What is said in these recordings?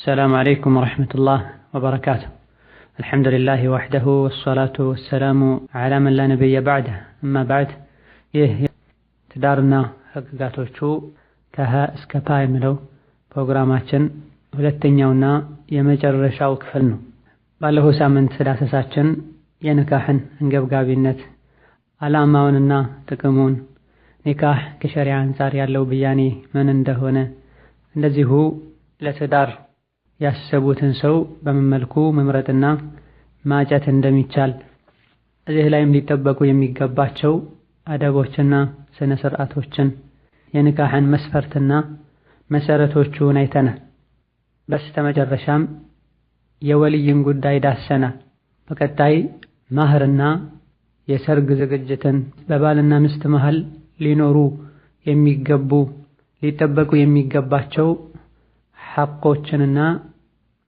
السلام عليكم ورحمة الله وبركاته. الحمد لله وحده والصلاة والسلام على من لا نبي بعده أما بعد ትዳርና ህግጋቶቹ ከሀ እስከ ፓ የሚለው ፕሮግራማችን ሁለተኛውና የመጨረሻው ክፍል ነው። ባለፈው ሳምንት ዳሰሳችን የኒካህን አንገብጋቢነት፣ ዓላማውንና ጥቅሙን፣ ኒካህ ከሸሪዓ አንፃር ያለው ብያኔ ምን እንደሆነ፣ እንደዚሁ ለትዳር ያሰቡትን ሰው በምን መልኩ መምረጥና ማጨት እንደሚቻል፣ እዚህ ላይም ሊጠበቁ የሚገባቸው አደቦችና ስነ ስርዓቶችን፣ የኒካህን መስፈርትና መሰረቶቹን አይተናል። በስተመጨረሻም የወልይን ጉዳይ ዳሰናል። በቀጣይ ማህርና የሰርግ ዝግጅትን፣ በባልና ሚስት መሃል ሊኖሩ የሚገቡ ሊጠበቁ የሚገባቸው ሐቆችንና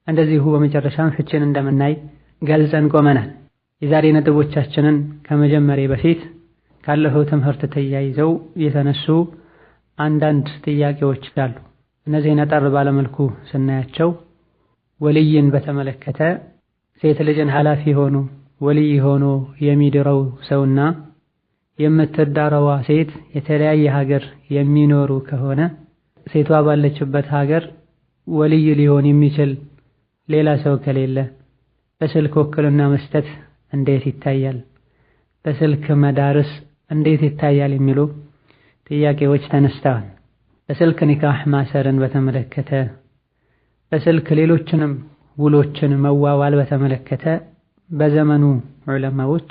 እንደዚሁ በመጨረሻም ፍችን እንደምናይ ገልጸን ቆመናል። የዛሬ ነጥቦቻችንን ከመጀመሪያ በፊት ካለፈው ትምህርት ተያይዘው የተነሱ አንዳንድ ጥያቄዎች አሉ። እነዚህን አጠር ባለመልኩ ስናያቸው ወልይን በተመለከተ ሴት ልጅን ኃላፊ ሆኖ ወልይ ሆኖ የሚድረው ሰውና የምትዳረዋ ሴት የተለያየ ሀገር የሚኖሩ ከሆነ ሴቷ ባለችበት ሀገር ወልይ ሊሆን የሚችል ሌላ ሰው ከሌለ በስልክ ውክልና መስጠት እንዴት ይታያል? በስልክ መዳርስ እንዴት ይታያል? የሚሉ ጥያቄዎች ተነስተዋል። በስልክ ኒካህ ማሰርን በተመለከተ፣ በስልክ ሌሎችንም ውሎችን መዋዋል በተመለከተ በዘመኑ ዑለማዎች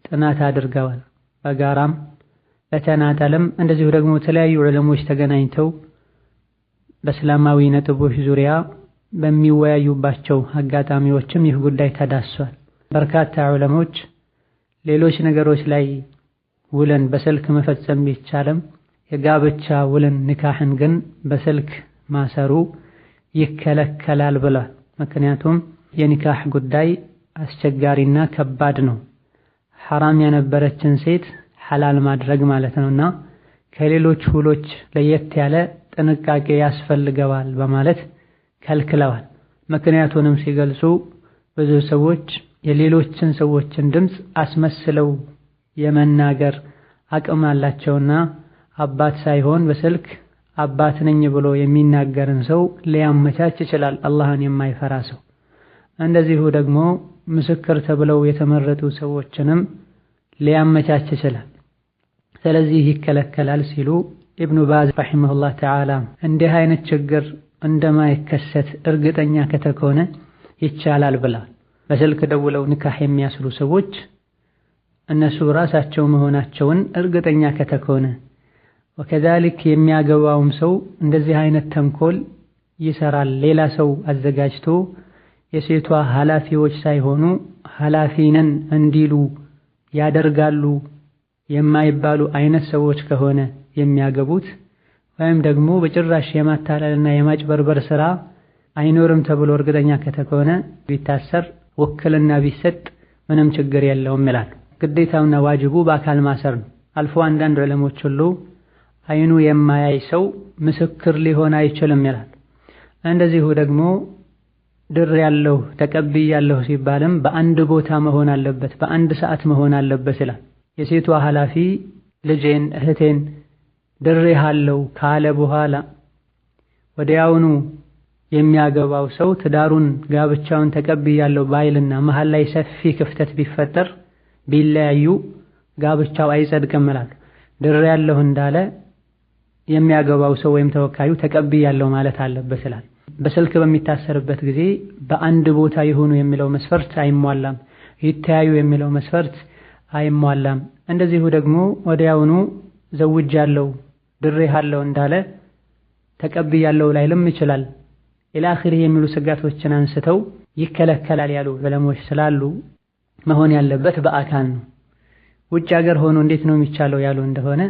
ጥናት አድርገዋል። በጋራም በተናጠልም እንደዚሁ ደግሞ የተለያዩ ዑለሞች ተገናኝተው በእስላማዊ ነጥቦች ዙሪያ በሚወያዩባቸው አጋጣሚዎችም ይህ ጉዳይ ተዳስሷል። በርካታ ዑለሞች ሌሎች ነገሮች ላይ ውልን በስልክ መፈጸም ቢቻልም የጋብቻ ውልን ኒካህን ግን በስልክ ማሰሩ ይከለከላል ብለዋል። ምክንያቱም የኒካህ ጉዳይ አስቸጋሪና ከባድ ነው። ሐራም የነበረችን ሴት ሐላል ማድረግ ማለት ነውና ከሌሎች ውሎች ለየት ያለ ጥንቃቄ ያስፈልገዋል በማለት ከልክለዋል። ምክንያቱንም ሲገልጹ ብዙ ሰዎች የሌሎችን ሰዎችን ድምፅ አስመስለው የመናገር አቅም አላቸውና አባት ሳይሆን በስልክ አባት ነኝ ብሎ የሚናገርን ሰው ሊያመቻች ይችላል አላህን የማይፈራ ሰው። እንደዚሁ ደግሞ ምስክር ተብለው የተመረጡ ሰዎችንም ሊያመቻች ይችላል። ስለዚህ ይከለከላል ሲሉ ኢብኑ ባዝ ረሒመሁላህ ተዓላ እንዲህ አይነት ችግር እንደማይከሰት እርግጠኛ ከተኮነ ይቻላል ብለዋል። በስልክ ደውለው ኒካህ የሚያስሩ ሰዎች እነሱ ራሳቸው መሆናቸውን እርግጠኛ ከተኮነ፣ ወከዛሊክ የሚያገባውም ሰው እንደዚህ አይነት ተንኮል ይሰራል፣ ሌላ ሰው አዘጋጅቶ የሴቷ ኃላፊዎች ሳይሆኑ ኃላፊ ነን እንዲሉ ያደርጋሉ የማይባሉ አይነት ሰዎች ከሆነ የሚያገቡት፣ ወይም ደግሞ በጭራሽ የማታለልና የማጭበርበር ስራ አይኖርም ተብሎ እርግጠኛ ከተኮነ ቢታሰር ውክልና ቢሰጥ ምንም ችግር የለውም ይላሉ። ግዴታውና ዋጅቡ በአካል ማሰር ነው። አልፎ አንዳንድ ዑለሞች ሁሉ አይኑ የማያይ ሰው ምስክር ሊሆን አይችልም ይላሉ። እንደዚሁ ደግሞ ድር ያለው ተቀብያለሁ ሲባልም በአንድ ቦታ መሆን አለበት፣ በአንድ ሰዓት መሆን አለበት ይላል። የሴቷ ኃላፊ ልጄን እህቴን ድሬሃለሁ ካለ በኋላ ወዲያውኑ የሚያገባው ሰው ትዳሩን ጋብቻውን ተቀብያለሁ ባይልና መሃል ላይ ሰፊ ክፍተት ቢፈጠር ቢለያዩ ጋብቻው አይጸድቅም ይላሉ። ድሬያለሁ እንዳለ የሚያገባው ሰው ወይም ተወካዩ ተቀብያለሁ ማለት አለበት ይላል። በስልክ በሚታሰርበት ጊዜ በአንድ ቦታ ይሁኑ የሚለው መስፈርት አይሟላም፣ ይተያዩ የሚለው መስፈርት አይሟላም። እንደዚሁ ደግሞ ወዲያውኑ ዘውጃለሁ ድሬሃለሁ እንዳለ ተቀብያለሁ ላይልም ይችላል። ኢላኺሪ የሚሉ ስጋቶችን አንስተው ይከለከላል ያሉ ዑለሞች ስላሉ መሆን ያለበት በአካል ነው። ውጭ ሀገር ሆኖ እንዴት ነው የሚቻለው ያሉ እንደሆነ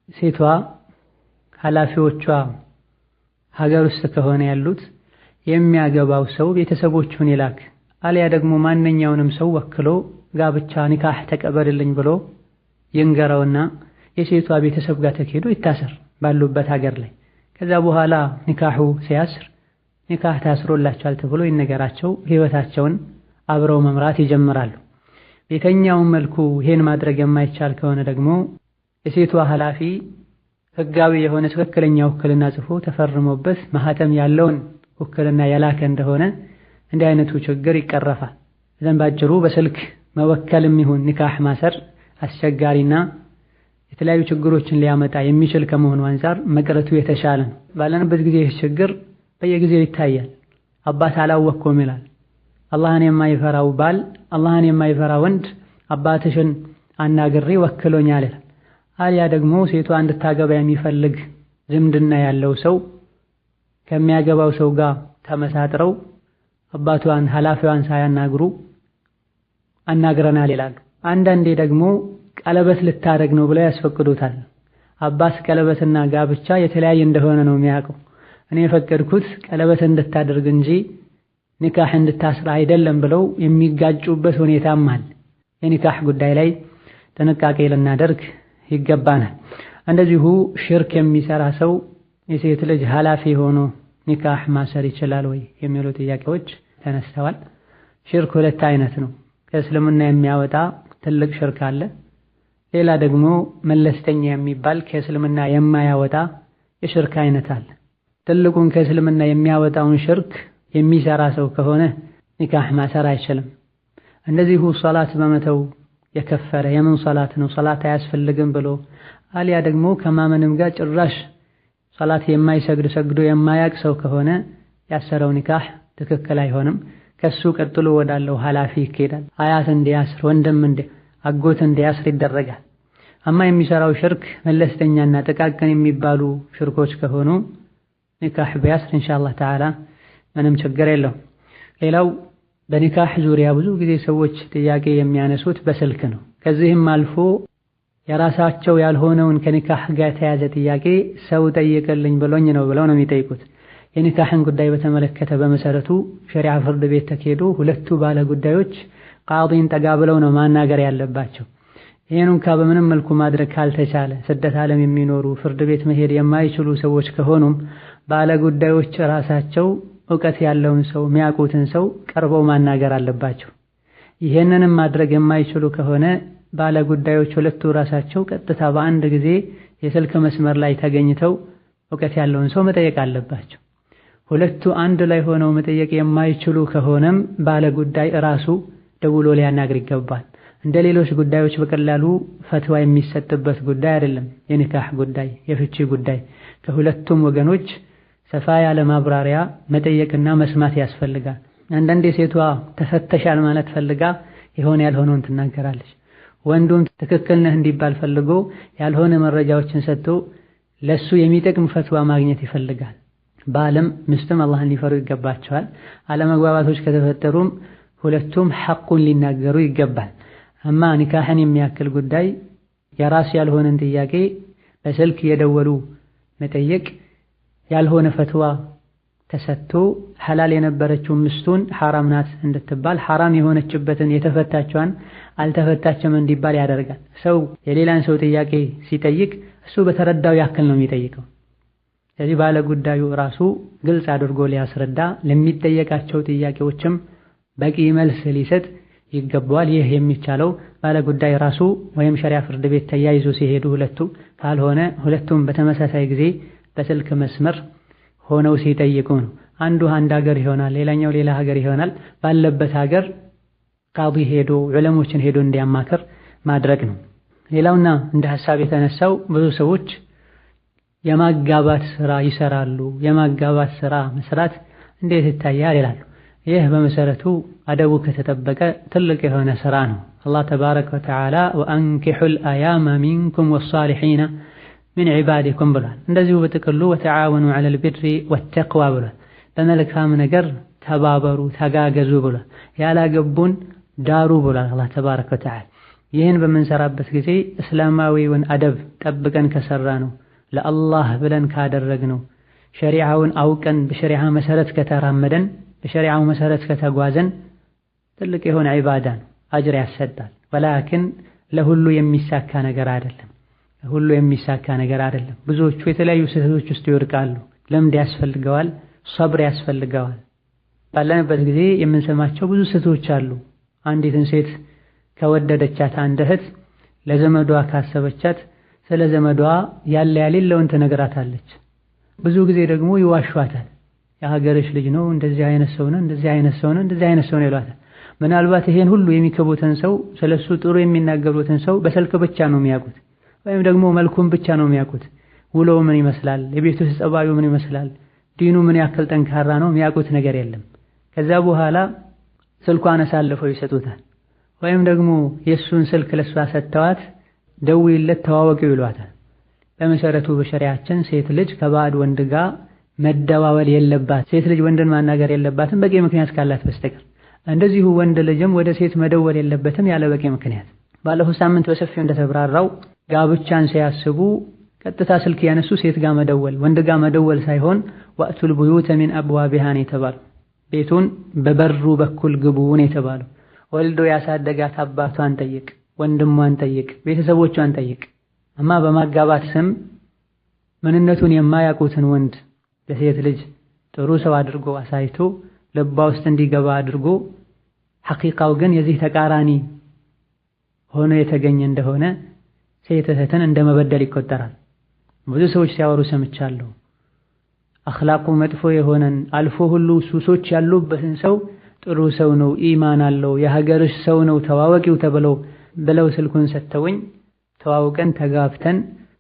ሴቷ ኃላፊዎቿ ሀገር ውስጥ ከሆነ ያሉት የሚያገባው ሰው ቤተሰቦቹን ይላክ፣ አልያ ደግሞ ማንኛውንም ሰው ወክሎ ጋብቻ ኒካህ ተቀበልልኝ ብሎ ይንገረውና የሴቷ ቤተሰብ ጋር ተኬዶ ይታሰር ባሉበት ሀገር ላይ። ከዛ በኋላ ኒካሁ ሲያስር ኒካህ ታስሮላቸዋል ተብሎ ይነገራቸው ህይወታቸውን አብረው መምራት ይጀምራሉ። በየትኛውም መልኩ ይሄን ማድረግ የማይቻል ከሆነ ደግሞ የሴቷ ኃላፊ ህጋዊ የሆነ ትክክለኛ ውክልና ጽፎ ተፈርሞበት ማህተም ያለውን ውክልና የላከ እንደሆነ እንዲህ አይነቱ ችግር ይቀረፋል። ባጭሩ በስልክ መወከልም ይሁን ኒካህ ማሰር አስቸጋሪና የተለያዩ ችግሮችን ሊያመጣ የሚችል ከመሆኑ አንፃር መቅረቱ የተሻለ ነው። ባለንበት ጊዜ ይህ ችግር በየጊዜው ይታያል። አባት አላወቅኩም ይላል። አላህን የማይፈራው ባል፣ አላህን የማይፈራ ወንድ አባትሽን አናግሬ ወክሎኛል ይላል። አልያ ደግሞ ሴቷ እንድታገባ የሚፈልግ ዝምድና ያለው ሰው ከሚያገባው ሰው ጋር ተመሳጥረው አባቷን ኃላፊዋን ሳያናግሩ አናግረናል ይላሉ። አንዳንዴ ደግሞ ቀለበት ልታረግ ነው ብለው ያስፈቅዱታል። አባት ቀለበትና ጋብቻ የተለያየ እንደሆነ ነው የሚያውቀው። እኔ የፈቀድኩት ቀለበት እንድታደርግ እንጂ ኒካህ እንድታስር አይደለም ብለው የሚጋጩበት ሁኔታም አለ። የኒካህ ጉዳይ ላይ ጥንቃቄ ልናደርግ ይገባናል። እንደዚሁ ሽርክ የሚሰራ ሰው የሴት ልጅ ኃላፊ ሆኖ ኒካህ ማሰር ይችላል ወይ የሚሉ ጥያቄዎች ተነስተዋል። ሽርክ ሁለት አይነት ነው። ከእስልምና የሚያወጣ ትልቅ ሽርክ አለ። ሌላ ደግሞ መለስተኛ የሚባል ከእስልምና የማያወጣ የሽርክ አይነት አለ። ትልቁን ከእስልምና የሚያወጣውን ሽርክ የሚሰራ ሰው ከሆነ ኒካህ ማሰር አይችልም። እንደዚሁ ሶላት በመተው የከፈረ የምን ሶላት ነው ሶላት አያስፈልግም ብሎ አልያ ደግሞ ከማመንም ጋር ጭራሽ ሶላት የማይሰግድ ሰግዶ የማያቅ ሰው ከሆነ ያሰረው ኒካህ ትክክል አይሆንም። ከሱ ቀጥሎ ወዳለው ኃላፊ ይኬዳል። አያት እንዲያስር፣ ወንድም አጎት እንዲያስር ይደረጋል። አማ የሚሰራው ሽርክ መለስተኛና ጥቃቅን የሚባሉ ሽርኮች ከሆኑ ኒካህ ቢያስር ኢንሻአላህ ተዓላ ምንም ችግር የለውም። ሌላው በኒካህ ዙሪያ ብዙ ጊዜ ሰዎች ጥያቄ የሚያነሱት በስልክ ነው። ከዚህም አልፎ የራሳቸው ያልሆነውን ከኒካህ ጋር የተያዘ ጥያቄ ሰው ጠይቅልኝ ብሎኝ ነው ብለው ነው የሚጠይቁት። የኒካህን ጉዳይ በተመለከተ በመሰረቱ ሸሪዓ ፍርድ ቤት ተኬዶ ሁለቱ ባለ ጉዳዮች ቃዲን ጠጋ ብለው ነው ማናገር ያለባቸው። ይሄን እንኳ በምንም መልኩ ማድረግ ካልተቻለ ስደት ዓለም የሚኖሩ ፍርድ ቤት መሄድ የማይችሉ ሰዎች ከሆኑም ባለ ጉዳዮች ራሳቸው ዕውቀት ያለውን ሰው የሚያውቁትን ሰው ቀርበው ማናገር አለባቸው። ይሄንንም ማድረግ የማይችሉ ከሆነ ባለ ጉዳዮች ሁለቱ ራሳቸው ቀጥታ በአንድ ጊዜ የስልክ መስመር ላይ ተገኝተው ዕውቀት ያለውን ሰው መጠየቅ አለባቸው። ሁለቱ አንድ ላይ ሆነው መጠየቅ የማይችሉ ከሆነም ባለ ጉዳይ ራሱ ደውሎ ሊያናግር ይገባል። እንደ ሌሎች ጉዳዮች በቀላሉ ፈትዋ የሚሰጥበት ጉዳይ አይደለም። የኒካህ ጉዳይ፣ የፍቺ ጉዳይ ከሁለቱም ወገኖች ሰፋ ያለ ማብራሪያ መጠየቅና መስማት ያስፈልጋል። አንዳንዴ ሴቷ ተፈተሻል ማለት ፈልጋ የሆነ ያልሆነውን ትናገራለች። ወንዱም ትክክል ነህ እንዲባል ፈልጎ ያልሆነ መረጃዎችን ሰጥቶ ለሱ የሚጠቅም ፈትዋ ማግኘት ይፈልጋል። ባልም ሚስትም አላህን ሊፈሩ ይገባቸዋል። አለመግባባቶች ከተፈጠሩም ሁለቱም ሐቁን ሊናገሩ ይገባል። አማ ኒካህን የሚያክል ጉዳይ የራስ ያልሆነን ጥያቄ በስልክ የደወሉ መጠየቅ ያልሆነ ፈትዋ ተሰጥቶ ሐላል የነበረችው ሚስቱን ሐራም ናት እንድትባል ሐራም የሆነችበትን የተፈታችዋን አልተፈታችም እንዲባል ያደርጋል። ሰው የሌላን ሰው ጥያቄ ሲጠይቅ እሱ በተረዳው ያክል ነው የሚጠይቀው። ስለዚህ ባለ ጉዳዩ ራሱ ግልጽ አድርጎ ሊያስረዳ ለሚጠየቃቸው ጥያቄዎችም በቂ መልስ ሊሰጥ ይገባዋል። ይህ የሚቻለው ባለ ጉዳይ ራሱ ወይም ሸሪዓ ፍርድ ቤት ተያይዞ ሲሄዱ ሁለቱ ካልሆነ ሁለቱም በተመሳሳይ ጊዜ በስልክ መስመር ሆነው ሲጠይቁ ነው። አንዱ አንድ ሀገር ይሆናል፣ ሌላኛው ሌላ ሀገር ይሆናል። ባለበት ሀገር ቃዲ ሄዶ ዑለሞችን ሄዶ እንዲያማክር ማድረግ ነው። ሌላውና እንደ ሐሳብ የተነሳው ብዙ ሰዎች የማጋባት ስራ ይሰራሉ። የማጋባት ስራ መስራት እንዴት ይታያል ይላሉ። ይህ በመሰረቱ አደቡ ከተጠበቀ ትልቅ የሆነ ስራ ነው። አላህ ተባረከ ወተዓላ ወአንኪሑል አያመ ሚንኩም ወሳሊሒነ ሚን ዒባዲኩም ብሏል። እንደዚሁ በጥቅሉ ወተዓወኑ ዐለል ቢሪ ወተቅዋ ብሏል። በመልካም ነገር ተባበሩ ተጋገዙ ብሏል። ያላገቡን ዳሩ ብሏል አላህ ተባረከ ወተዓላ። ይህን በምንሰራበት ጊዜ እስላማዊውን አደብ ጠብቀን ከሰራ ነው፣ ለአላህ ብለን ካደረግ ነው፣ ሸሪዓውን አውቀን በሸሪዓ መሰረት ከተራመደን፣ በሸሪዓው መሰረት ከተጓዘን ትልቅ የሆነ ዒባዳ ነው፣ አጅር ያሰጣል። ወላኪን ለሁሉ የሚሳካ ነገር አይደለም። ሁሉ የሚሳካ ነገር አይደለም። ብዙዎቹ የተለያዩ ስህተቶች ውስጥ ይወድቃሉ። ልምድ ያስፈልገዋል፣ ሰብር ያስፈልገዋል። ባለንበት ጊዜ የምንሰማቸው ብዙ ስህተቶች አሉ። አንዲትን ሴት ከወደደቻት አንድ እህት ለዘመዷ ካሰበቻት ስለ ዘመዷ ያለ ያሌለውን ትነግራታለች። ብዙ ጊዜ ደግሞ ይዋሿታል። የሀገርሽ ልጅ ነው፣ እንደዚህ አይነት ሰው ነው፣ እንደዚህ አይነት ሰው ነው፣ እንደዚህ አይነት ሰው ነው ይሏታል። ምናልባት ይሄን ሁሉ የሚከቡትን ሰው ስለሱ ጥሩ የሚናገሩትን ሰው በስልክ ብቻ ነው የሚያውቁት፣ ወይም ደግሞ መልኩን ብቻ ነው የሚያውቁት። ውሎው ምን ይመስላል፣ የቤቱ ጸባዩ ምን ይመስላል፣ ዲኑ ምን ያክል ጠንካራ ነው የሚያውቁት ነገር የለም። ከዛ በኋላ ስልኳን አሳልፈው ይሰጡታል። ወይም ደግሞ የሱን ስልክ ለሷ ሰጥተዋት ደውይለት ተዋወቂው ይሏታል። በመሰረቱ በሸሪዓችን ሴት ልጅ ከባዕድ ወንድ ጋር መደዋወል የለባት። ሴት ልጅ ወንድን ማናገር የለባትም በቂ ምክንያት ካላት በስተቀር። እንደዚሁ ወንድ ልጅም ወደ ሴት መደወል የለበትም ያለ በቂ ምክንያት። ባለፈው ሳምንት በሰፊው እንደተብራራው ጋብቻን ሲያስቡ ቀጥታ ስልክ ያነሱ ሴት ጋር መደወል ወንድ ጋር መደወል ሳይሆን ወአቱል ቡዩተ ሚን አብዋቢሃ ነው የተባለው። ቤቱን በበሩ በኩል ግቡን የተባለው። ወልዶ ያሳደጋት አባቷን ጠይቅ፣ ወንድሟን ጠይቅ፣ ቤተሰቦቿን ጠይቅ። እማ በማጋባት ስም ምንነቱን የማያውቁትን ወንድ ለሴት ልጅ ጥሩ ሰው አድርጎ አሳይቶ ልቧ ውስጥ እንዲገባ አድርጎ ሐቂቃው ግን የዚህ ተቃራኒ ሆኖ የተገኘ እንደሆነ ሴት እህትን እንደመበደል ይቆጠራል። ብዙ ሰዎች ሲያወሩ ሰምቻለሁ። አኽላቁ መጥፎ የሆነን አልፎ ሁሉ ሱሶች ያሉበትን ሰው ጥሩ ሰው ነው፣ ኢማን አለው፣ የሀገርሽ ሰው ነው ተዋወቂው ብለው ስልኩን ሰጥተውኝ ተዋውቀን ተጋብተን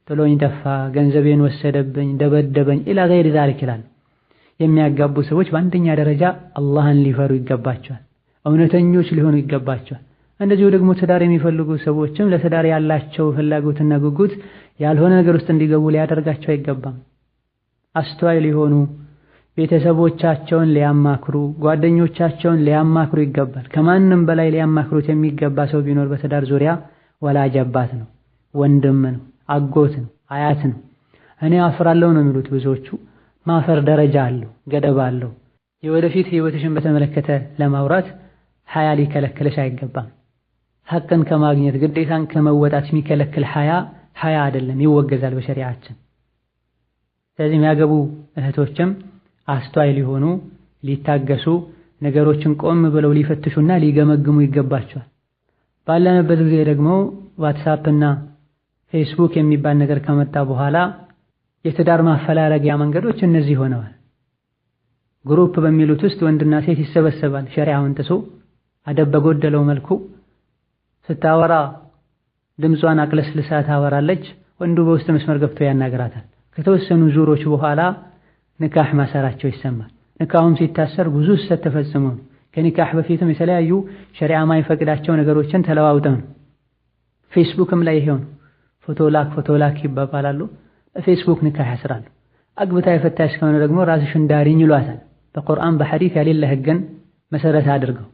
ጥሎኝ ጠፋ፣ ገንዘቤን ወሰደብኝ፣ ደበደበኝ ኢላ ገይር ዛሊክ ይላል። የሚያጋቡ ሰዎች በአንደኛ ደረጃ አላህን ሊፈሩ ይገባቸዋል፣ እውነተኞች ሊሆኑ ይገባቸዋል። እንደዚሁ ደግሞ ትዳር የሚፈልጉ ሰዎችም ለትዳር ያላቸው ፍላጎትና ጉጉት ያልሆነ ነገር ውስጥ እንዲገቡ ሊያደርጋቸው አይገባም። አስተዋይ ሊሆኑ ቤተሰቦቻቸውን ሊያማክሩ፣ ጓደኞቻቸውን ሊያማክሩ ይገባል። ከማንም በላይ ሊያማክሩት የሚገባ ሰው ቢኖር በትዳር ዙሪያ ወላጅ አባት ነው፣ ወንድም ነው፣ አጎት ነው፣ አያት ነው። እኔ አፍራለሁ ነው የሚሉት ብዙዎቹ። ማፈር ደረጃ አለው፣ ገደብ አለው። የወደፊት ህይወትሽን በተመለከተ ለማውራት ሐያ ሊከለክልሽ አይገባም። ሐቅን ከማግኘት ግዴታን ከመወጣት የሚከለክል ሐያ አይደለም፣ ይወገዛል በሸሪዓችን። ስለዚህ የሚያገቡ እህቶችም አስተዋይ ሊሆኑ፣ ሊታገሱ፣ ነገሮችን ቆም ብለው ሊፈትሹና ሊገመግሙ ይገባቸዋል። ባለንበት ጊዜ ደግሞ ዋትስአፕ እና ፌስቡክ የሚባል ነገር ከመጣ በኋላ የትዳር ማፈላለጊያ መንገዶች እነዚህ ሆነዋል። ግሩፕ በሚሉት ውስጥ ወንድና ሴት ይሰበሰባል። ሸሪዓውን ጥሶ አደብ በጎደለው መልኩ ስታወራ ድምጿን አቅለስልሳ ታወራለች። ወንዱ በውስጥ መስመር ገብቶ ያናግራታል። ከተወሰኑ ዙሮች በኋላ ንካህ ማሰራቸው ይሰማል። ንካሁም ሲታሰር ብዙ ስህተት ተፈጽሞ ነው። ከኒካህ በፊትም የተለያዩ ሸሪዓ ማይፈቅዳቸው ነገሮችን ተለዋውጠው ነው። ፌስቡክም ላይ ይሄው ፎቶ ላክ ይባባላሉ። በፌስቡክ ንካህ ያስራሉ። አግብታ የፈታሽ ከሆነ ደግሞ ራስሽን ዳሪኝ ይሏታል። በቁርአን በሐዲስ ያሌለ ህግን መሰረት አድርገው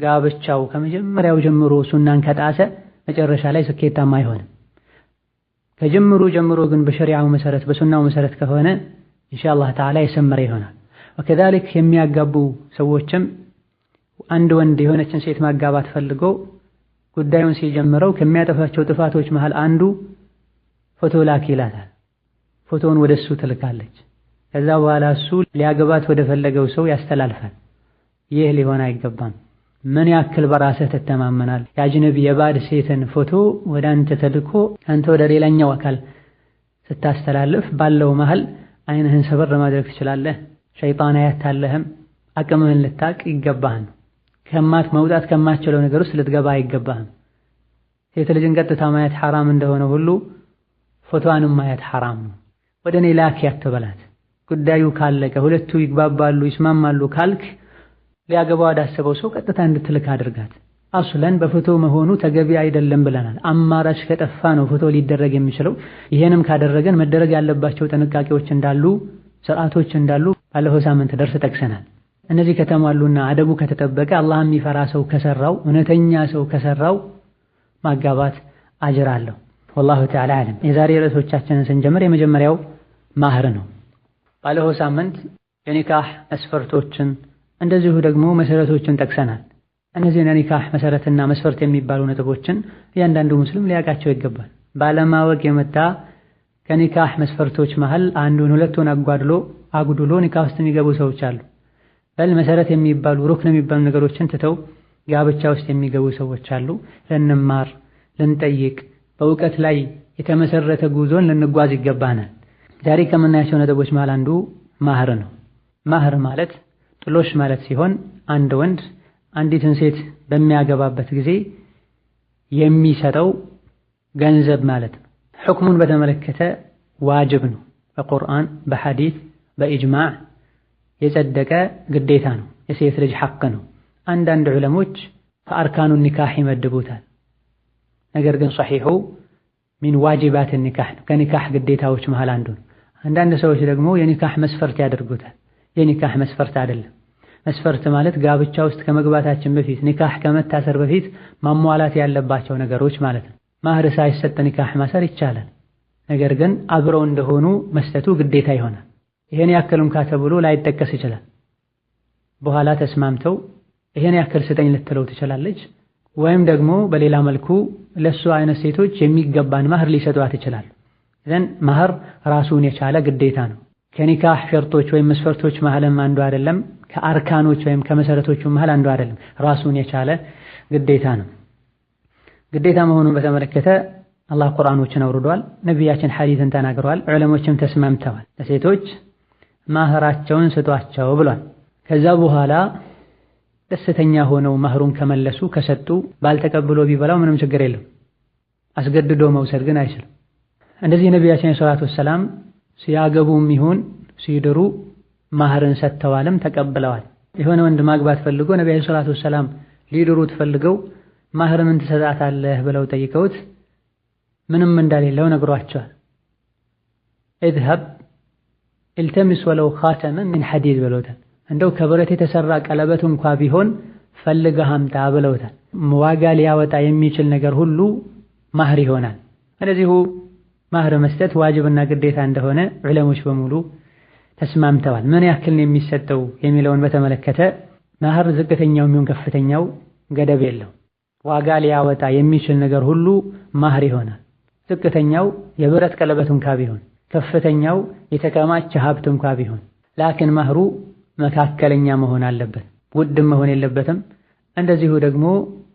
ጋብቻው ከመጀመሪያው ጀምሮ ሱናን ከጣሰ መጨረሻ ላይ ስኬታማ አይሆንም። ከጀምሩ ጀምሮ ግን በሸሪዓው መሰረት በሱናው መሰረት ከሆነ ኢንሻአላህ ተዓላ የሰመረ ይሆናል። ወከዛሊክ የሚያጋቡ ሰዎችም አንድ ወንድ የሆነችን ሴት ማጋባት ፈልጎ ጉዳዩን ሲጀምረው ከሚያጠፋቸው ጥፋቶች መሃል አንዱ ፎቶ ላክ ይላታል። ፎቶውን ወደሱ ትልካለች። ከዛ በኋላ እሱ ሊያገባት ወደ ፈለገው ሰው ያስተላልፋል። ይህ ሊሆን አይገባም። ምን ያክል በራስህ ትተማመናል? የአጅነቢ የባዕድ ሴትን ፎቶ ወደ አንተ ተልኮ አንተ ወደ ሌላኛው አካል ስታስተላልፍ ባለው መሃል አይንህን ሰበር ማድረግ ትችላለህ። ሸይጣን አያታለህም። አቅምህን ልታቅ ይገባህም። መውጣት ከማትችለው ነገር ውስጥ ልትገባ አይገባህም። ሴት ልጅን ቀጥታ ማየት ሐራም እንደሆነ ሁሉ ፎቶዋንም ማየት ሐራም ነው። ወደ እኔ ላክ ያትበላት። ጉዳዩ ካለቀ ሁለቱ ይግባባሉ ይስማማሉ ካልክ ሊያገባው ወዳሰበው ሰው ቀጥታ እንድትልክ አድርጋት። አስለን በፎቶ መሆኑ ተገቢ አይደለም ብለናል። አማራጭ ከጠፋ ነው ፎቶ ሊደረግ የሚችለው። ይሄንም ካደረገን መደረግ ያለባቸው ጥንቃቄዎች እንዳሉ፣ ስርዓቶች እንዳሉ ባለፈው ሳምንት ደርስ ጠቅሰናል። እነዚህ ከተሟሉና አደቡ ከተጠበቀ አላህ የሚፈራ ሰው ከሰራው እውነተኛ ሰው ከሰራው ማጋባት አጅር አለው። ወላሁ ተዓላ አለም። የዛሬ ርዕሶቻችንን ስንጀምር የመጀመሪያው ማህር ነው። ባለፈው ሳምንት የኒካህ መስፈርቶችን እንደዚሁ ደግሞ መሰረቶችን ጠቅሰናል። እነዚህን የኒካህ መሰረትና መስፈርት የሚባሉ ነጥቦችን እያንዳንዱ ሙስሊም ሊያውቃቸው ይገባል። ባለማወቅ የመጣ ከኒካህ መስፈርቶች መሃል አንዱን ሁለቱን አጉድሎ ኒካህ ውስጥ የሚገቡ ሰዎች አሉ። በል መሰረት የሚባሉ ሩክን የሚባሉ ነገሮችን ትተው ጋብቻ ውስጥ የሚገቡ ሰዎች አሉ። ልንማር፣ ልንጠይቅ፣ በእውቀት ላይ የተመሰረተ ጉዞን ልንጓዝ ይገባናል። ዛሬ ከምናያቸው ነጥቦች መሃል አንዱ ማህር ነው። ማህር ማለት ጥሎሽ ማለት ሲሆን አንድ ወንድ አንዲትን ሴት በሚያገባበት ጊዜ የሚሰጠው ገንዘብ ማለት ነው። ሕክሙን በተመለከተ ዋጅብ ነው። በቁርአን በሐዲስ በኢጅማዕ የጸደቀ ግዴታ ነው። የሴት ልጅ ሐቅ ነው። አንዳንድ ዑለሞች ከአርካኑ ኒካህ ይመድቡታል። ነገር ግን ሰሒሑ ሚን ዋጅባት ኒካህ ነው፣ ከኒካህ ግዴታዎች መሃል አንዱ ነው። አንዳንድ ሰዎች ደግሞ የኒካህ መስፈርት ያደርጉታል። የኒካህ መስፈርት አይደለም። መስፈርት ማለት ጋብቻ ውስጥ ከመግባታችን በፊት ኒካህ ከመታሰር በፊት ማሟላት ያለባቸው ነገሮች ማለት ነው። ማህር ሳይሰጥ ኒካህ ማሰር ይቻላል። ነገር ግን አብረው እንደሆኑ መስጠቱ ግዴታ ይሆናል። ይሄን ያክል እንኳ ተብሎ ላይጠቀስ ይችላል። በኋላ ተስማምተው ይሄን ያክል ስጠኝ ልትለው ትችላለች። ወይም ደግሞ በሌላ መልኩ ለሱ አይነት ሴቶች የሚገባን ማህር ሊሰጧት ይችላሉ። ዘን ማህር ራሱን የቻለ ግዴታ ነው። ከኒካህ ሸርጦች ወይም መስፈርቶች መሃልም አንዱ አይደለም። ከአርካኖች ወይም ከመሰረቶቹ መሃል አንዱ አይደለም። ራሱን የቻለ ግዴታ ነው። ግዴታ መሆኑን በተመለከተ አላህ ቁርአኖችን አውርዷል። ነቢያችን ሐዲስን ተናግረዋል። ዑለሞችም ተስማምተዋል። ለሴቶች ማህራቸውን ስጧቸው ብሏል። ከዛ በኋላ ደስተኛ ሆነው ማህሩን ከመለሱ ከሰጡ ባልተቀብሎ ቢበላው ምንም ችግር የለም። አስገድዶ መውሰድ ግን አይችልም። እንደዚህ ነቢያችን ሰለላሁ ዐለይሂ ወሰለም ሲያገቡም ይሁን ሲድሩ ማህርን ሰጥተዋልም ተቀብለዋል። የሆነ ወንድ ማግባት ፈልጎ ነቢያችን ሰለላሁ ዐለይሂ ወሰለም ሊድሩት ፈልገው ማህር ምን ትሰጣታለህ ብለው ጠይቀውት ምንም እንደሌለው ነግሯቸዋል። اذهب التمس ولو خاتما من حديد ብለውታል። እንደው ከብረት የተሰራ ቀለበት እንኳ ቢሆን ፈልገህ አምጣ ብለውታል። ዋጋ ሊያወጣ የሚችል ነገር ሁሉ ማህር ይሆናል። ስለዚህ ማህር መስጠት ዋጅብና ግዴታ እንደሆነ ዑለሞች በሙሉ ተስማምተዋል። ምን ያክል ነው የሚሰጠው የሚለውን በተመለከተ ማህር ዝቅተኛው የሚሆን ከፍተኛው ገደብ የለው። ዋጋ ሊያወጣ የሚችል ነገር ሁሉ ማህር ይሆናል። ዝቅተኛው የብረት ቀለበት እንኳ ቢሆን፣ ከፍተኛው የተከማቸ ሀብት እንኳ ቢሆን፣ ላኪን ማህሩ መካከለኛ መሆን አለበት። ውድም መሆን የለበትም፣ እንደዚሁ ደግሞ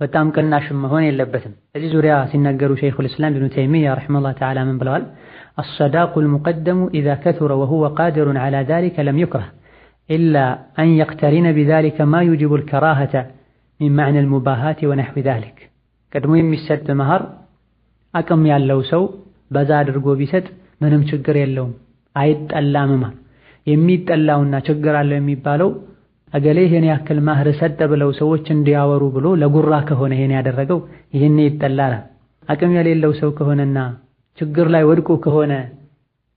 በጣም ቅናሽም መሆን የለበትም። እዚህ ዙሪያ ሲናገሩ ሸይኹል ኢስላም ኢብኑ ተይሚያ ረሒመሁላህ ተዓላ ምን ብለዋል? الصداق المقدم إذا كثر وهو قادر على ذلك لم يكره إلا أن يقترن بذلك ما يوجب الكراهة من معنى المباهاة ونحو ذلك. ቀድሞ የሚሰጥ ማህር አቅም ያለው ሰው በዛ አድርጎ ቢሰጥ ምንም ችግር የለውም፣ አይጠላም። የሚጠላውና ችግር አለው የሚባለው አገሌ ይሄን ያክል ማህር ሰጠ ብለው ሰዎች እንዲያወሩ ብሎ ለጉራ ከሆነ ይሄን ያደረገው ይሄን ይጠላል። አቅም የሌለው ሰው ከሆነና ችግር ላይ ወድቆ ከሆነ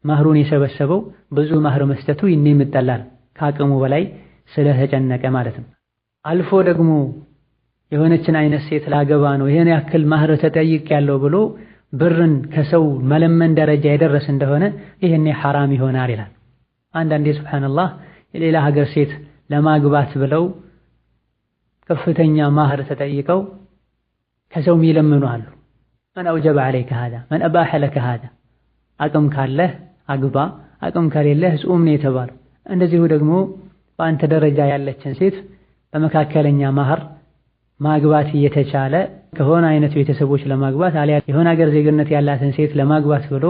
ማህሩን የሰበሰበው ብዙ ማህር መስጠቱ ይሄን ይጠላል፣ ከአቅሙ በላይ ስለተጨነቀ ማለት ነው። አልፎ ደግሞ የሆነችን አይነት ሴት ላገባ ነው ይሄን ያክል ማህር ተጠይቅ ያለው ብሎ ብርን ከሰው መለመን ደረጃ የደረሰ እንደሆነ ይሄን ሐራም ይሆናል ይላል። አንዳንዴ ሱብሃንአላህ የሌላ ሀገር ሴት ለማግባት ብለው ከፍተኛ ማህር ተጠይቀው ከሰው የሚለምኑ አሉ። መን አውጀበ ዐለይከ ሃዛ መን አባሐ ለከ ሃዛ፣ አቅም ካለህ አግባ፣ አቅም ከሌለህ ጹም ነው የተባለው። እንደዚሁ ደግሞ በአንተ ደረጃ ያለችን ሴት በመካከለኛ ማህር ማግባት እየተቻለ ከሆነ አይነት ቤተሰቦች ለማግባት አሊያ የሆነ ሀገር ዜግነት ያላትን ሴት ለማግባት ብሎ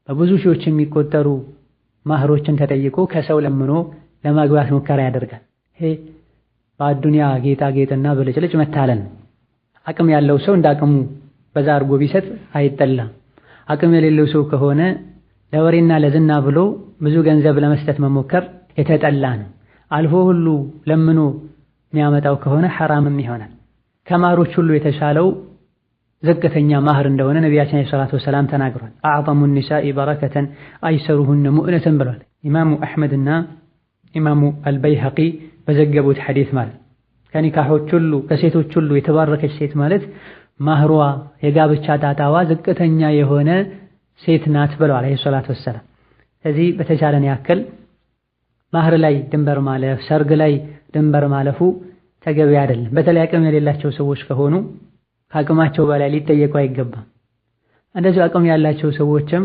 በብዙ ሺዎች የሚቆጠሩ ማህሮችን ተጠይቆ ከሰው ለምኖ ለማግባት ሙከራ ያደርጋል። ይሄ በአዱንያ ጌጣጌጥና ብልጭልጭ መታለል ነው። አቅም ያለው ሰው እንደ አቅሙ በዛ አድርጎ ቢሰጥ አይጠላም። አቅም የሌለው ሰው ከሆነ ለወሬና ለዝና ብሎ ብዙ ገንዘብ ለመስጠት መሞከር የተጠላ ነው። አልፎ ሁሉ ለምኖ የሚያመጣው ከሆነ ሐራምም ይሆናል። ከማህሮች ሁሉ የተሻለው ዝቅተኛ ማህር እንደሆነ ነቢያችን ሰለላሁ ዐለይሂ ወሰለም ተናግሯል። አዕዘሙ ኒሳኢ በረከተን አይሰሩሁነ ሙእነተን ብሏል። ኢማሙ አሕመድና ኢማሙ አልበይሀቂ በዘገቡት ሐዲስ ማለት ከኒካሖች ሁሉ ከሴቶች ሁሉ የተባረከች ሴት ማለት ማህሯ የጋብቻ ጣጣዋ ዝቅተኛ የሆነ ሴት ናት ብለዋል አለይሂ ሰላቱ ወሰላም። ስለዚህ በተቻለን ያክል ማህር ላይ ድንበር ማለፍ፣ ሰርግ ላይ ድንበር ማለፉ ተገቢ አይደለም። በተለይ አቅም የሌላቸው ሰዎች ከሆኑ ከአቅማቸው በላይ ሊጠየቁ አይገባም። እንደዚሁ አቅም ያላቸው ሰዎችም